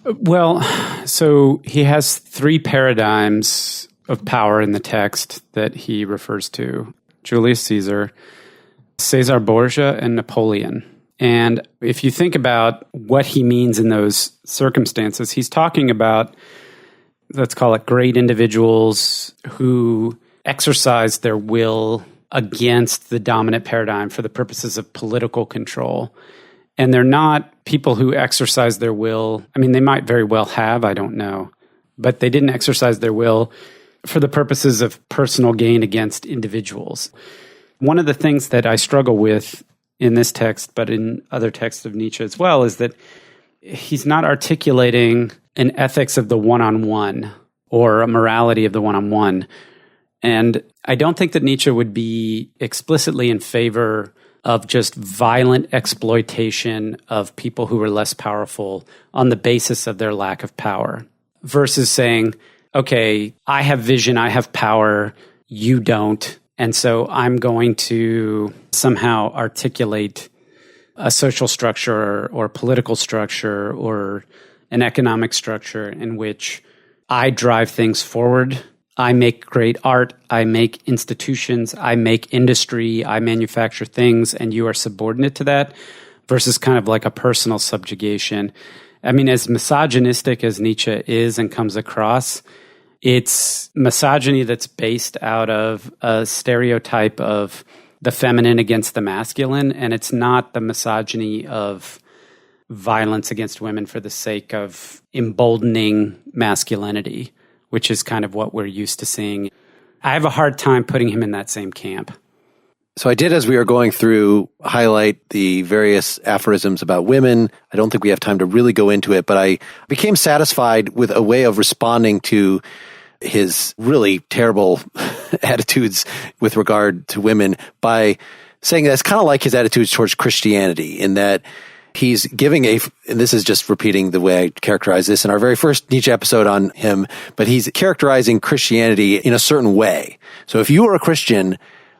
Well, so he has three paradigms of power in the text that he refers to: Julius Caesar, Caesar Borgia, and Napoleon. And if you think about what he means in those circumstances, he's talking about, let's call it, great individuals who exercise their will against the dominant paradigm for the purposes of political control. And they're not people who exercise their will. I mean, they might very well have, I don't know, but they didn't exercise their will for the purposes of personal gain against individuals. One of the things that I struggle with in this text, but in other texts of Nietzsche as well, is that he's not articulating an ethics of the one-on-one or a morality of the one-on-one. And I don't think that Nietzsche would be explicitly in favor of just violent exploitation of people who are less powerful on the basis of their lack of power, versus saying, okay, I have vision, I have power, you don't. And so I'm going to somehow articulate a social structure or political structure or an economic structure in which I drive things forward. I make great art, I make institutions, I make industry, I manufacture things, and you are subordinate to that, versus kind of like a personal subjugation. I mean, as misogynistic as Nietzsche is and comes across, it's misogyny that's based out of a stereotype of the feminine against the masculine, and it's not the misogyny of violence against women for the sake of emboldening masculinity, which is kind of what we're used to seeing. I have a hard time putting him in that same camp. So I did, as we were going through, highlight the various aphorisms about women. I don't think we have time to really go into it, but I became satisfied with a way of responding to his really terrible attitudes with regard to women by saying that it's kind of like his attitudes towards Christianity, in that he's giving and this is just repeating the way I characterized this in our very first Nietzsche episode on him, but he's characterizing Christianity in a certain way. So if you are a Christian,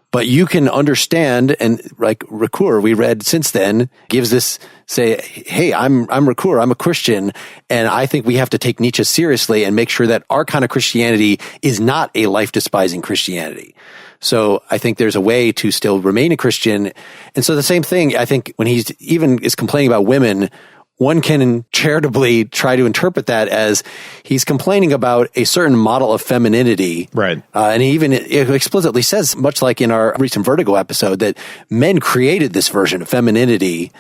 but you can understand, and like Ricoeur, we read since then, gives this, say, hey, I'm Ricoeur, I'm a Christian, and I think we have to take Nietzsche seriously and make sure that our kind of Christianity is not a life-despising Christianity. So I think there's a way to still remain a Christian. And so the same thing, I think, when he's even is complaining about women, one can charitably try to interpret that as he's complaining about a certain model of femininity. Right. And he even explicitly says, much like in our recent Vertigo episode, that men created this version of femininity.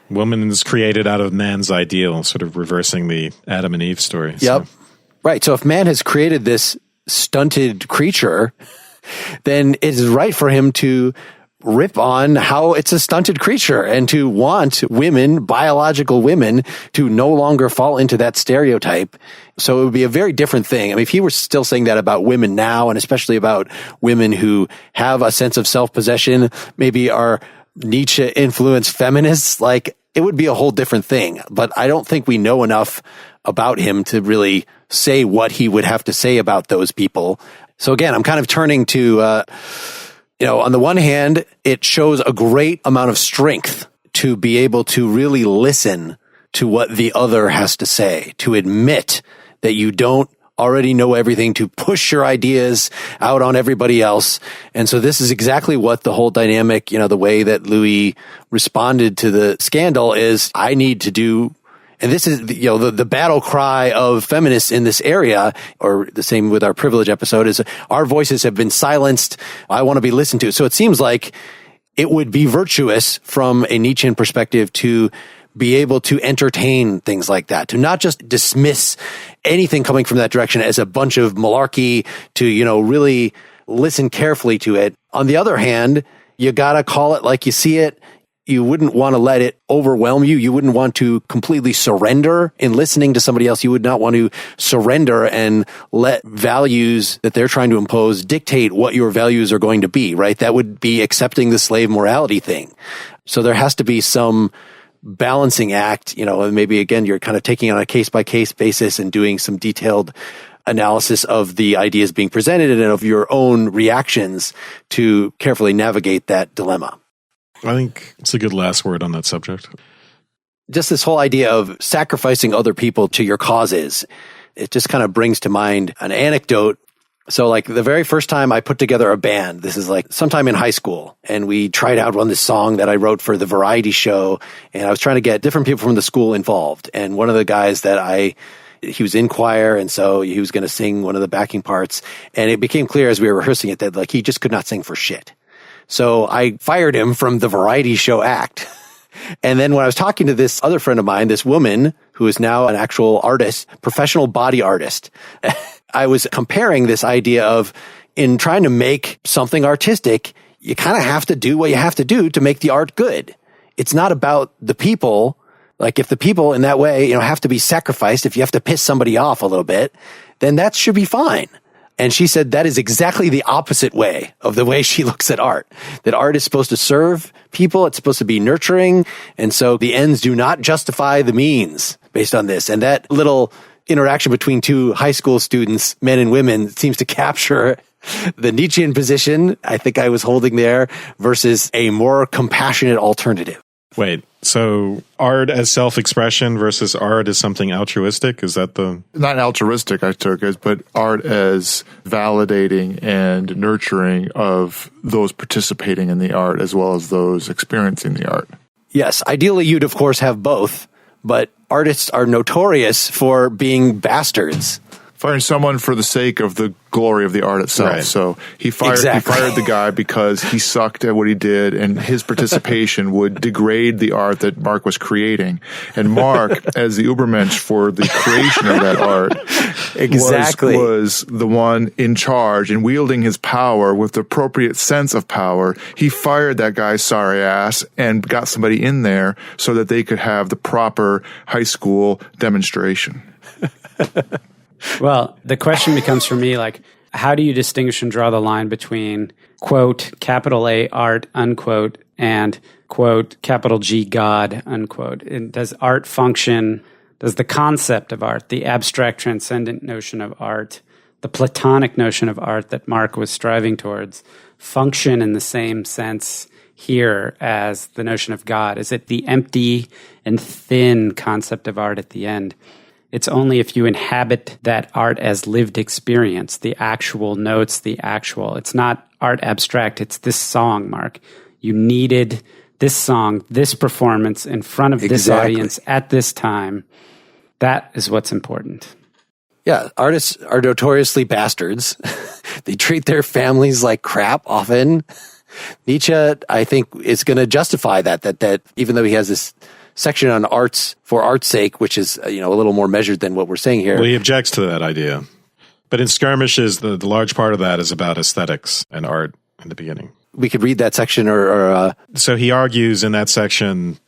Woman is created out of man's ideal, sort of reversing the Adam and Eve story. Yep. So. Right. So if man has created this stunted creature, then it is right for him to rip on how it's a stunted creature and to want women, biological women, to no longer fall into that stereotype. So it would be a very different thing. I mean, if he were still saying that about women now, and especially about women who have a sense of self-possession, maybe are Nietzsche-influenced feminists, like, it would be a whole different thing. But I don't think we know enough about him to really say what he would have to say about those people. So again, I'm kind of turning to, on the one hand, it shows a great amount of strength to be able to really listen to what the other has to say, to admit that you don't already know everything, to push your ideas out on everybody else. And so this is exactly what the whole dynamic, the way that Louis responded to the scandal is, I need to do. And this is, the battle cry of feminists in this area, or the same with our privilege episode, is our voices have been silenced. I want to be listened to. So it seems like it would be virtuous from a Nietzschean perspective to be able to entertain things like that, to not just dismiss anything coming from that direction as a bunch of malarkey, to, really listen carefully to it. On the other hand, you got to call it like you see it. You wouldn't want to let it overwhelm you. You wouldn't want to completely surrender in listening to somebody else. You would not want to surrender and let values that they're trying to impose dictate what your values are going to be, right? That would be accepting the slave morality thing. So there has to be some balancing act, and maybe again, you're kind of taking on a case by case basis and doing some detailed analysis of the ideas being presented and of your own reactions to carefully navigate that dilemma. I think it's a good last word on that subject. Just this whole idea of sacrificing other people to your causes, it just kind of brings to mind an anecdote. So like the very first time I put together a band, this is like sometime in high school, and we tried out on this song that I wrote for the variety show, and I was trying to get different people from the school involved. And one of the guys he was in choir, and so he was going to sing one of the backing parts. And it became clear as we were rehearsing it that he just could not sing for shit. So I fired him from the variety show act. And then when I was talking to this other friend of mine, this woman who is now an actual artist, professional body artist, I was comparing this idea of, in trying to make something artistic, you kind of have to do what you have to do to make the art good. It's not about the people. Like if the people in that way, have to be sacrificed, if you have to piss somebody off a little bit, then that should be fine. And she said that is exactly the opposite way of the way she looks at art. That art is supposed to serve people. It's supposed to be nurturing. And so the ends do not justify the means based on this. And that little interaction between two high school students, men and women, seems to capture the Nietzschean position I think I was holding there versus a more compassionate alternative. Wait, so art as self-expression versus art as something altruistic? Is that the... Not altruistic, I took it, but art as validating and nurturing of those participating in the art as well as those experiencing the art. Yes, ideally you'd of course have both, but artists are notorious for being bastards. Firing someone for the sake of the glory of the art itself. Right. So he fired the guy because he sucked at what he did, and his participation would degrade the art that Mark was creating. And Mark, as the Ubermensch for the creation of that art, was the one in charge and wielding his power with the appropriate sense of power. He fired that guy's sorry ass and got somebody in there so that they could have the proper high school demonstration. Well, the question becomes for me, like, how do you distinguish and draw the line between, quote, capital A art, unquote, and, quote, capital G God, unquote? And does art function, does the concept of art, the abstract transcendent notion of art, the Platonic notion of art that Mark was striving towards, function in the same sense here as the notion of God? Is it the empty and thin concept of art at the end? It's only if you inhabit that art as lived experience, the actual notes, it's not art abstract, it's this song, Mark. You needed this song, this performance in front of this audience at this time. That is what's important. Yeah, artists are notoriously bastards. They treat their families like crap often. Nietzsche, I think, is going to justify that even though he has this section on arts for art's sake, which is a little more measured than what we're saying here. Well, he objects to that idea. But in Skirmishes, the large part of that is about aesthetics and art in the beginning. We could read that section So he argues in that section,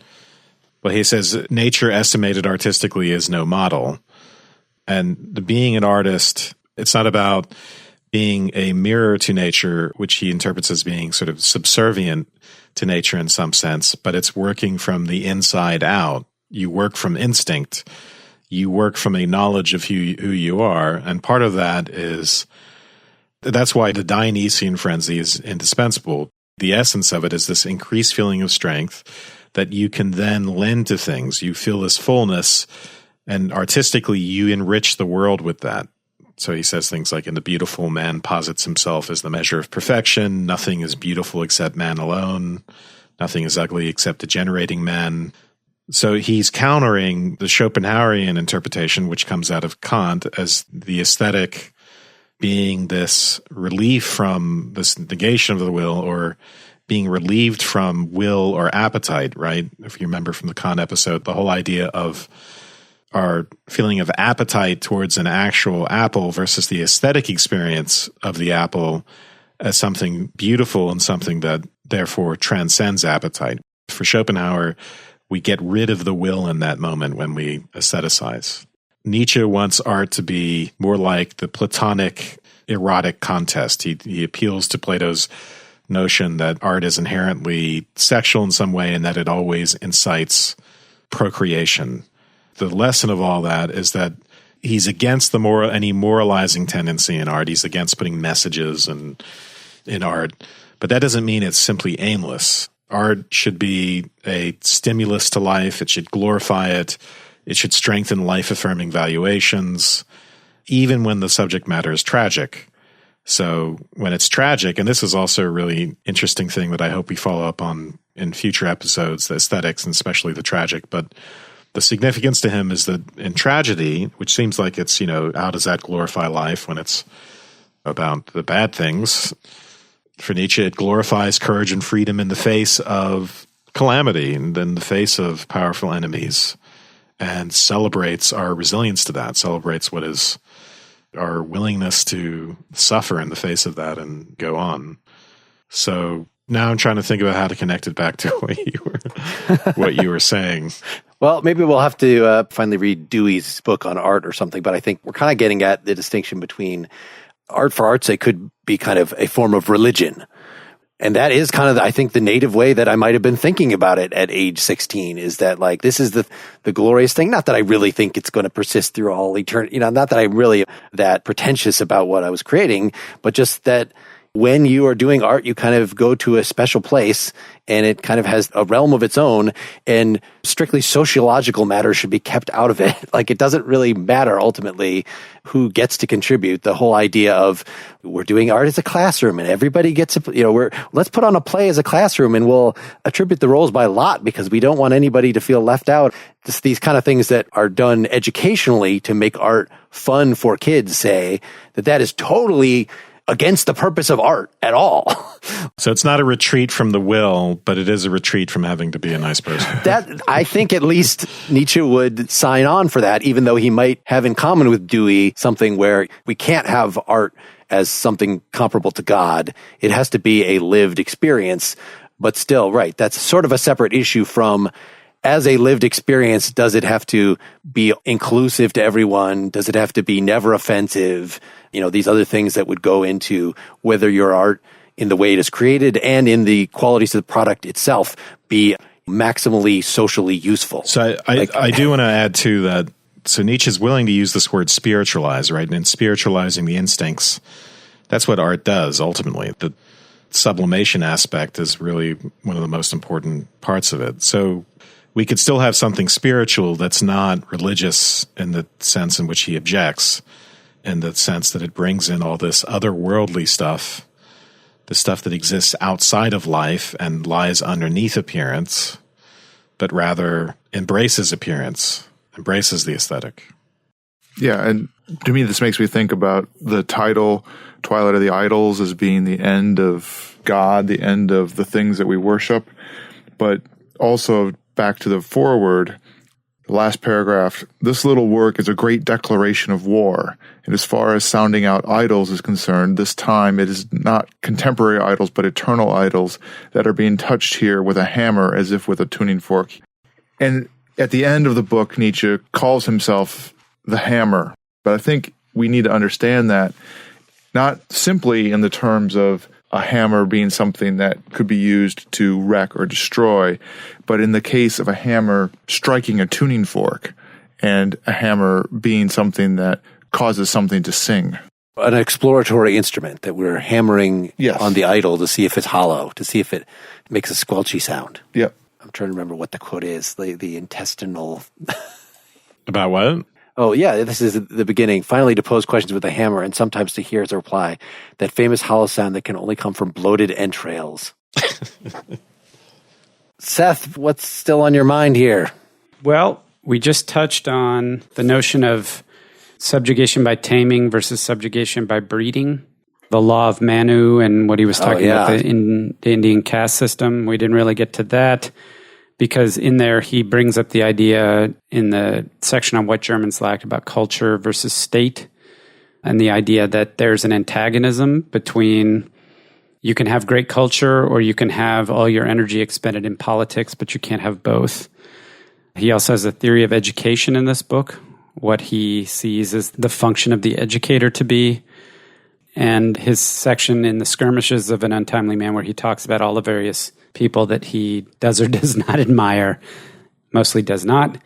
he says, nature estimated artistically is no model. And being an artist, it's not about being a mirror to nature, which he interprets as being sort of subservient to nature in some sense, but it's working from the inside out. You work from instinct. You work from a knowledge of who you are. And part of that that's why the Dionysian frenzy is indispensable. The essence of it is this increased feeling of strength that you can then lend to things. You feel this fullness, and artistically you enrich the world with that. So he says things like, in the beautiful, man posits himself as the measure of perfection. Nothing is beautiful except man alone. Nothing is ugly except degenerating man. So he's countering the Schopenhauerian interpretation, which comes out of Kant, as the aesthetic being this relief from this negation of the will, or being relieved from will or appetite, right? If you remember from the Kant episode, the whole idea of our feeling of appetite towards an actual apple versus the aesthetic experience of the apple as something beautiful and something that therefore transcends appetite. For Schopenhauer, we get rid of the will in that moment when we aestheticize. Nietzsche wants art to be more like the Platonic erotic contest. He appeals to Plato's notion that art is inherently sexual in some way and that it always incites procreation. The lesson of all that is that he's against any moralizing tendency in art. He's against putting messages in art. But that doesn't mean it's simply aimless. Art should be a stimulus to life. It should glorify it. It should strengthen life-affirming valuations, even when the subject matter is tragic. So when it's tragic, and this is also a really interesting thing that I hope we follow up on in future episodes, the aesthetics and especially the tragic, but the significance to him is that in tragedy, which seems like it's, how does that glorify life when it's about the bad things? For Nietzsche, it glorifies courage and freedom in the face of calamity and in the face of powerful enemies, and celebrates our resilience to that, celebrates what is our willingness to suffer in the face of that and go on. So now I'm trying to think about how to connect it back to what you were saying. Well, maybe we'll have to finally read Dewey's book on art or something, but I think we're kind of getting at the distinction between art for art's sake could be kind of a form of religion. And that is kind of, I think, the native way that I might have been thinking about it at age 16, is that like, this is the glorious thing. Not that I really think it's going to persist through all eternity, not that I'm really that pretentious about what I was creating, but just that when you are doing art, you kind of go to a special place and it kind of has a realm of its own, and strictly sociological matters should be kept out of it. Like, it doesn't really matter ultimately who gets to contribute. The whole idea of we're doing art as a classroom and everybody gets to, let's put on a play as a classroom and we'll attribute the roles by lot because we don't want anybody to feel left out. Just these kind of things that are done educationally to make art fun for kids, say that is totally against the purpose of art at all. So it's not a retreat from the will, but it is a retreat from having to be a nice person. That, I think at least Nietzsche would sign on for that, even though he might have in common with Dewey something where we can't have art as something comparable to God. It has to be a lived experience, but still, right, that's sort of a separate issue from, as a lived experience, does it have to be inclusive to everyone? Does it have to be never offensive? These other things that would go into whether your art, in the way it is created and in the qualities of the product itself, be maximally socially useful. So I do want to add to that. So Nietzsche is willing to use this word spiritualize, right? And in spiritualizing the instincts, that's what art does ultimately. The sublimation aspect is really one of the most important parts of it. So we could still have something spiritual that's not religious in the sense in which he objects, in the sense that it brings in all this otherworldly stuff, the stuff that exists outside of life and lies underneath appearance, but rather embraces appearance, embraces the aesthetic. Yeah, and to me, this makes me think about the title, Twilight of the Idols, as being the end of God, the end of the things that we worship, but also back to the foreword, the last paragraph, this little work is a great declaration of war. And as far as sounding out idols is concerned, this time it is not contemporary idols, but eternal idols that are being touched here with a hammer as if with a tuning fork. And at the end of the book, Nietzsche calls himself the hammer. But I think we need to understand that not simply in the terms of a hammer being something that could be used to wreck or destroy, but in the case of a hammer striking a tuning fork, and a hammer being something that causes something to sing. An exploratory instrument that we're hammering on the idol to see if it's hollow, to see if it makes a squelchy sound. Yep. I'm trying to remember what the quote is, the intestinal... About what? Oh, yeah, this is the beginning. Finally, to pose questions with a hammer and sometimes to hear as a reply, that famous hollow sound that can only come from bloated entrails. Seth, what's still on your mind here? Well, we just touched on the notion of subjugation by taming versus subjugation by breeding, the law of Manu and what he was talking about in the Indian caste system. We didn't really get to that, because in there he brings up the idea in the section on what Germans lacked about culture versus state, and the idea that there's an antagonism between you can have great culture or you can have all your energy expended in politics, but you can't have both. He also has a theory of education in this book, what he sees as the function of the educator to be, and his section in the Skirmishes of an Untimely Man, where he talks about all the various people that he does or does not admire, mostly does not,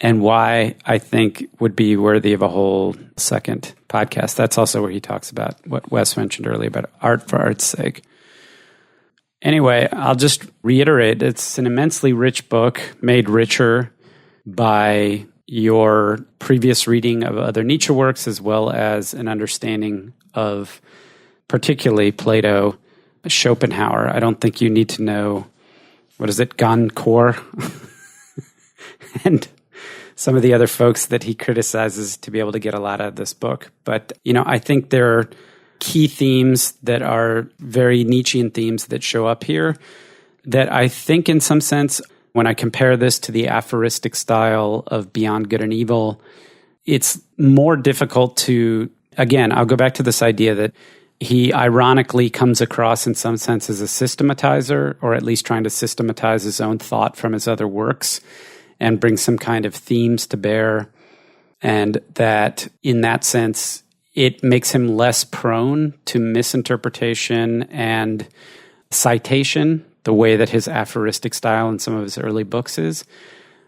and why I think would be worthy of a whole second podcast. That's also where he talks about what Wes mentioned earlier about art for art's sake. Anyway, I'll just reiterate, it's an immensely rich book, made richer by your previous reading of other Nietzsche works, as well as an understanding of particularly Plato, Schopenhauer. I don't think you need to know, Goncourt, and some of the other folks that he criticizes to be able to get a lot out of this book. But, I think there are key themes that are very Nietzschean themes that show up here that I think in some sense, when I compare this to the aphoristic style of Beyond Good and Evil, it's more difficult to, again, I'll go back to this idea that he ironically comes across in some sense as a systematizer, or at least trying to systematize his own thought from his other works and bring some kind of themes to bear. And that in that sense, it makes him less prone to misinterpretation and citation, the way that his aphoristic style in some of his early books is.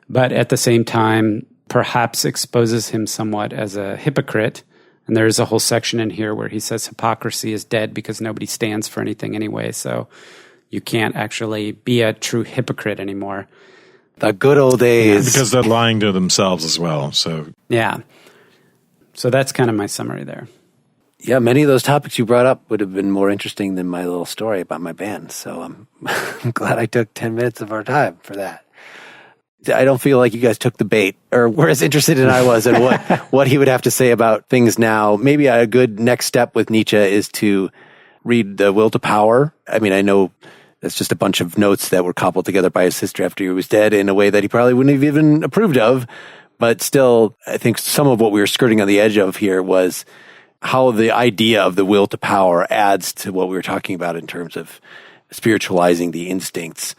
But at the same time, perhaps exposes him somewhat as a hypocrite And there's a whole section in here where he says hypocrisy is dead because nobody stands for anything anyway. So you can't actually be a true hypocrite anymore. The good old days. Because they're lying to themselves as well. So yeah. So that's kind of my summary there. Yeah, many of those topics you brought up would have been more interesting than my little story about my band. So I'm glad I took 10 minutes of our time for that. I don't feel like you guys took the bait or were as interested as I was in what he would have to say about things now. Maybe a good next step with Nietzsche is to read The Will to Power. I mean, I know that's just a bunch of notes that were cobbled together by his sister after he was dead in a way that he probably wouldn't have even approved of. But still, I think some of what we were skirting on the edge of here was how the idea of the will to power adds to what we were talking about in terms of spiritualizing the instincts,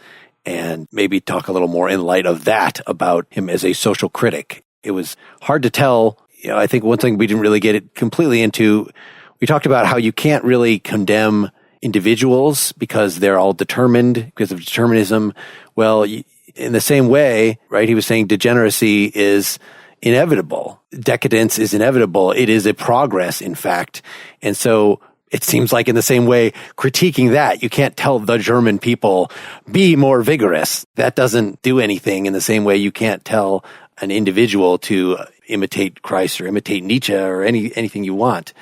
and maybe talk a little more in light of that about him as a social critic. It was hard to tell. I think one thing we didn't really get it completely into, we talked about how you can't really condemn individuals because they're all determined because of determinism. Well, in the same way, right, he was saying degeneracy is inevitable. Decadence is inevitable. It is a progress, in fact. And so it seems like in the same way, critiquing that, you can't tell the German people, be more vigorous. That doesn't do anything in the same way you can't tell an individual to imitate Christ or imitate Nietzsche or anything you want.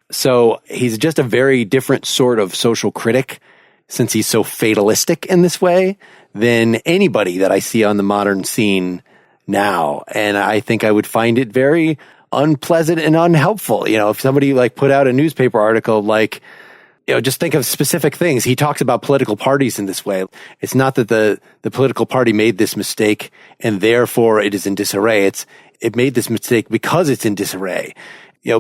So he's just a very different sort of social critic, since he's so fatalistic in this way, than anybody that I see on the modern scene now. And I think I would find it very unpleasant and unhelpful. If somebody put out a newspaper article, just think of specific things. He talks about political parties in this way. It's not that the political party made this mistake and therefore it is in disarray. It made this mistake because it's in disarray.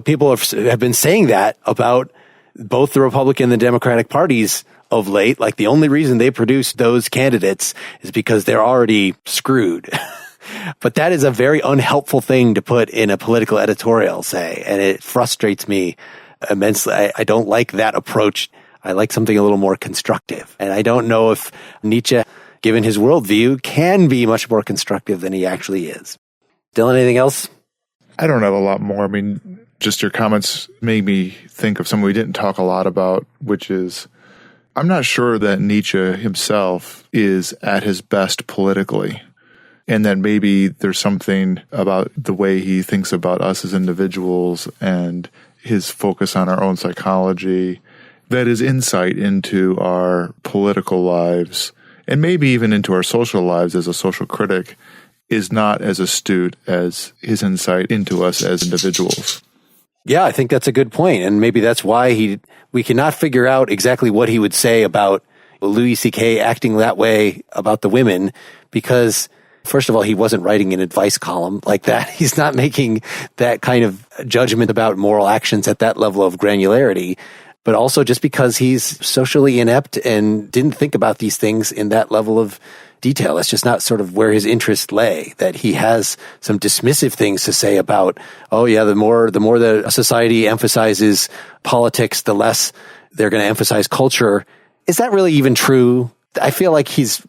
People have been saying that about both the Republican and the Democratic parties of late. The only reason they produced those candidates is because they're already screwed. But that is a very unhelpful thing to put in a political editorial, say, and it frustrates me immensely. I don't like that approach. I like something a little more constructive. And I don't know if Nietzsche, given his worldview, can be much more constructive than he actually is. Dylan, anything else? I don't have a lot more. I mean, just your comments made me think of something we didn't talk a lot about, which is, I'm not sure that Nietzsche himself is at his best politically. And that maybe there's something about the way he thinks about us as individuals and his focus on our own psychology that is insight into our political lives and maybe even into our social lives as a social critic is not as astute as his insight into us as individuals. Yeah, I think that's a good point. And maybe that's why we cannot figure out exactly what he would say about Louis C.K. acting that way about the women, because first of all, he wasn't writing an advice column like that. He's not making that kind of judgment about moral actions at that level of granularity, but also just because he's socially inept and didn't think about these things in that level of detail. That's just not sort of where his interest lay, that he has some dismissive things to say about, oh yeah, the more the society emphasizes politics, the less they're going to emphasize culture. Is that really even true? I feel like he's,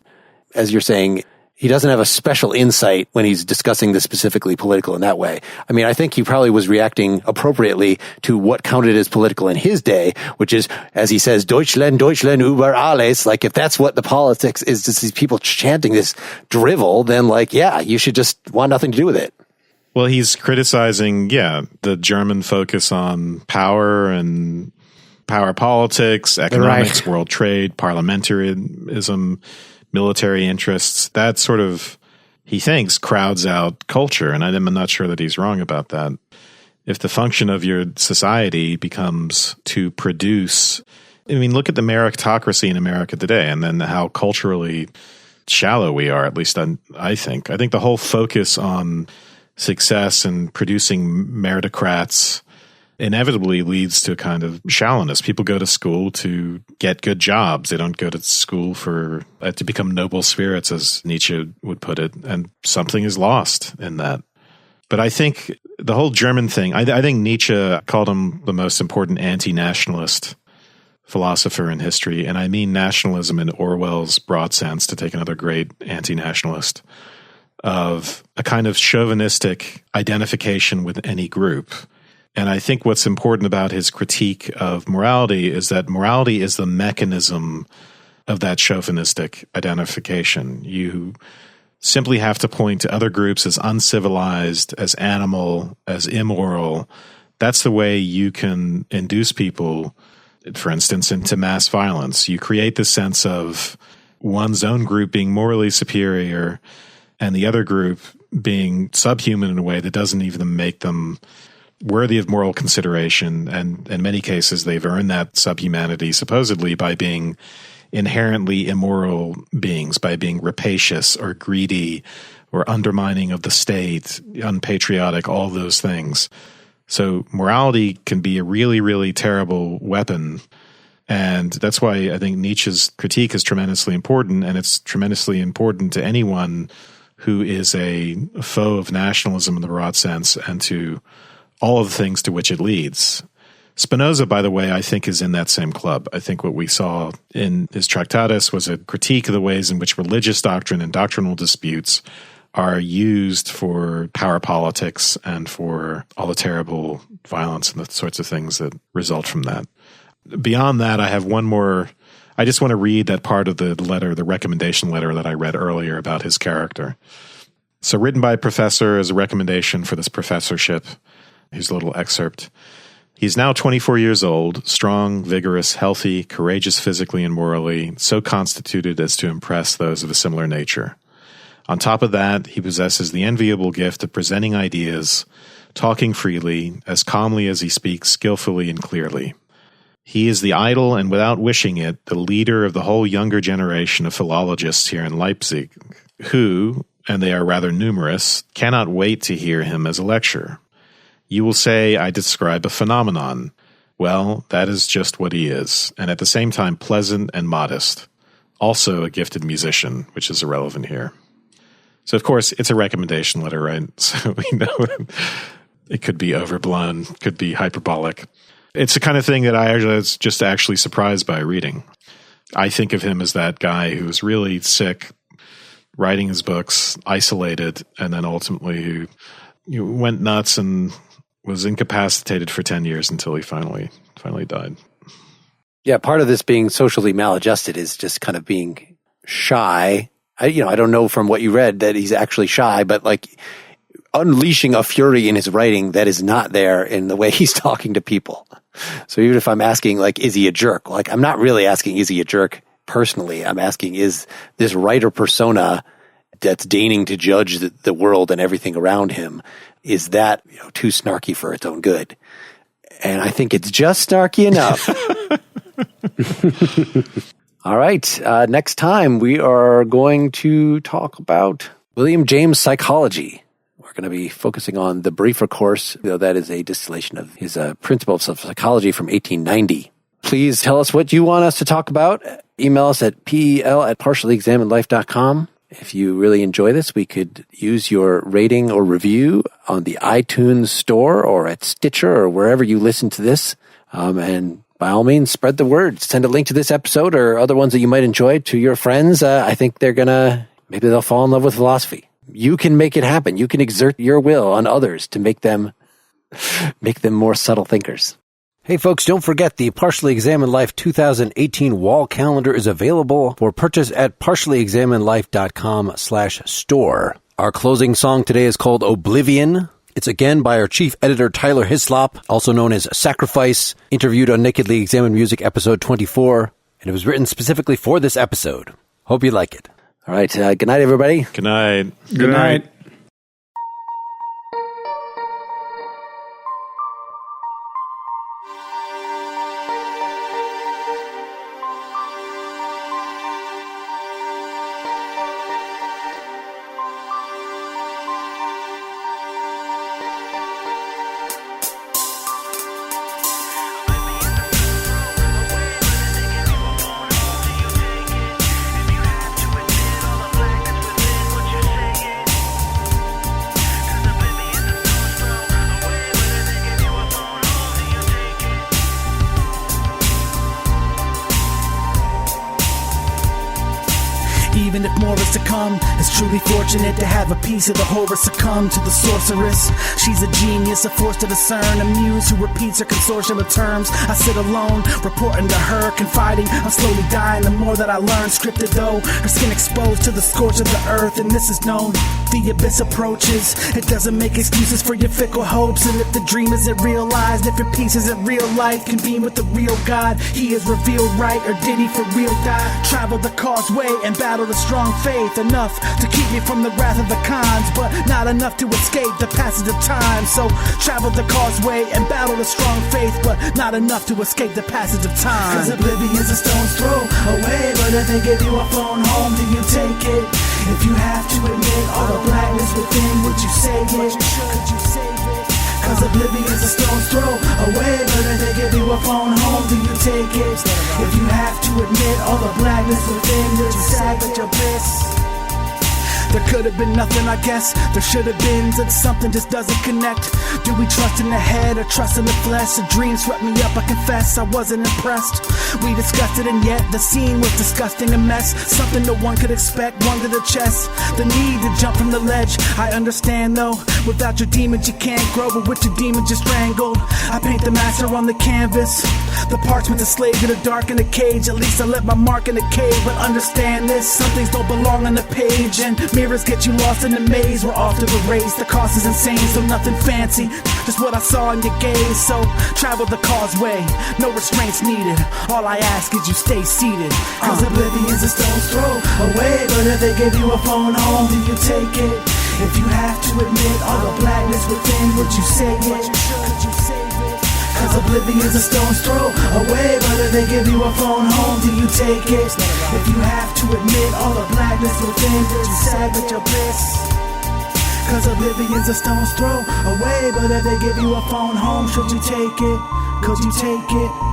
as you're saying, he doesn't have a special insight when he's discussing the specifically political in that way. I mean, I think he probably was reacting appropriately to what counted as political in his day, which is, as he says, Deutschland, Deutschland über alles. If that's what the politics is, just these people chanting this drivel, then yeah, you should just want nothing to do with it. Well, he's criticizing, the German focus on power and power politics, economics, world trade, parliamentarism, military interests. That sort of, he thinks, crowds out culture. And I'm not sure that he's wrong about that. If the function of your society becomes to produce, look at the meritocracy in America today, and then how culturally shallow we are, at least I think. I think the whole focus on success and producing meritocrats inevitably leads to a kind of shallowness. People go to school to get good jobs. They don't go to school to become noble spirits, as Nietzsche would put it. And something is lost in that. But I think the whole German thing, I think Nietzsche called him the most important anti-nationalist philosopher in history. And I mean nationalism in Orwell's broad sense, to take another great anti-nationalist, of a kind of chauvinistic identification with any group. And I think what's important about his critique of morality is that morality is the mechanism of that chauvinistic identification. You simply have to point to other groups as uncivilized, as animal, as immoral. That's the way you can induce people, for instance, into mass violence. You create this sense of one's own group being morally superior and the other group being subhuman in a way that doesn't even make them worthy of moral consideration. And in many cases, they've earned that subhumanity supposedly by being inherently immoral beings, by being rapacious or greedy or undermining of the state, unpatriotic, all those things. So morality can be a really, really terrible weapon. And that's why I think Nietzsche's critique is tremendously important, and it's tremendously important to anyone who is a foe of nationalism in the broad sense and to all of the things to which it leads. Spinoza, by the way, I think is in that same club. I think what we saw in his Tractatus was a critique of the ways in which religious doctrine and doctrinal disputes are used for power politics and for all the terrible violence and the sorts of things that result from that. Beyond that, I have one more. I just want to read that part of the letter, the recommendation letter that I read earlier about his character. So written by a professor as a recommendation for this professorship. Here's a little excerpt. He's now 24 years old, strong, vigorous, healthy, courageous physically and morally, so constituted as to impress those of a similar nature. On top of that, he possesses the enviable gift of presenting ideas, talking freely, as calmly as he speaks, skillfully and clearly. He is the idol, and without wishing it, the leader of the whole younger generation of philologists here in Leipzig, who, and they are rather numerous, cannot wait to hear him as a lecturer. You will say I describe a phenomenon. Well, that is just what he is, and at the same time pleasant and modest. Also a gifted musician, which is irrelevant here. So, of course, it's a recommendation letter, right? So we know it could be overblown, could be hyperbolic. It's the kind of thing that I was just actually surprised by reading. I think of him as that guy who was really sick, writing his books, isolated, and then ultimately who went nuts and was incapacitated for 10 years until he finally died. Yeah, part of this being socially maladjusted is just kind of being shy. I don't know from what you read that he's actually shy, but like unleashing a fury in his writing that is not there in the way he's talking to people. So even if I'm asking, like, is he a jerk? Like, I'm not really asking, is he a jerk personally? I'm asking, is this writer persona that's deigning to judge the world and everything around him, is that too snarky for its own good? And I think it's just snarky enough. All right. Next time we are going to talk about William James psychology. We're going to be focusing on the briefer course, that is a distillation of his Principles of Psychology from 1890. Please tell us what you want us to talk about. Email us at pel@partiallyexaminedlife.com. If you really enjoy this, we could use your rating or review on the iTunes store or at Stitcher or wherever you listen to this. And by all means, spread the word. Send a link to this episode or other ones that you might enjoy to your friends. I think maybe they'll fall in love with philosophy. You can make it happen. You can exert your will on others to make them more subtle thinkers. Hey folks, don't forget the Partially Examined Life 2018 wall calendar is available for purchase at partiallyexaminedlife.com/store. Our closing song today is called Oblivion. It's again by our chief editor, Tyler Hislop, also known as Sacrifice, interviewed on Nakedly Examined Music episode 24, and it was written specifically for this episode. Hope you like it. All right, good night, everybody. Good night. Good night. more is to come. It's truly fortunate to have a piece of the horror succumb to the sorceress. She's a genius, a force to discern, a muse who repeats her consortium of terms. I sit alone, reporting to her, confiding I'm slowly dying the more that I learn. Scripted though, her skin exposed to the scorch of the earth, and this is known. The abyss approaches. It doesn't make excuses for your fickle hopes. And if the dream isn't realized, if your piece isn't real life, convene with the real God. He is revealed right, or did he for real die? Travel the causeway and battle the strong faith. Enough to keep me from the wrath of the cons, but not enough to escape the passage of time. So travel the causeway and battle the strong faith, but not enough to escape the passage of time. Cause oblivion's a stone's throw away, but if they give you a phone home, do you take it? If you have to admit all the blackness within, would you save it? Could you save it? Cause oblivion's a stone's throw away, but if they give you a phone home, do you take it? If you have to admit all the blackness within, would you sag at your bliss? There could have been nothing, I guess. There should have been, that something just doesn't connect. Do we trust in the head or trust in the flesh? A dream swept me up, I confess, I wasn't impressed. We discussed it and yet the scene was disgusting, a mess. Something no one could expect, one to the chest. The need to jump from the ledge, I understand though. Without your demons you can't grow, but with your demons you're strangled. I paint the master on the canvas, the parchment's a slave to the dark in the cage. At least I left my mark in the cave, but understand this, some things don't belong on the page. And mirrors get you lost in the maze, we're off to the race. The cost is insane, so nothing fancy, just what I saw in your gaze. So travel the causeway, no restraints needed. All I ask is you stay seated. Cause oblivion's a stone's throw away, but if they give you a phone home, do you take it? If you have to admit all the blackness within, would you save it? Could you save it? Cause oblivion's a stone's throw away, but if they give you a phone home, do you take it? If you have to admit all the blackness within, would you sag at your bliss? Cause oblivion's a stone's throw away, but if they give you a phone home, should you take it? Could you take it?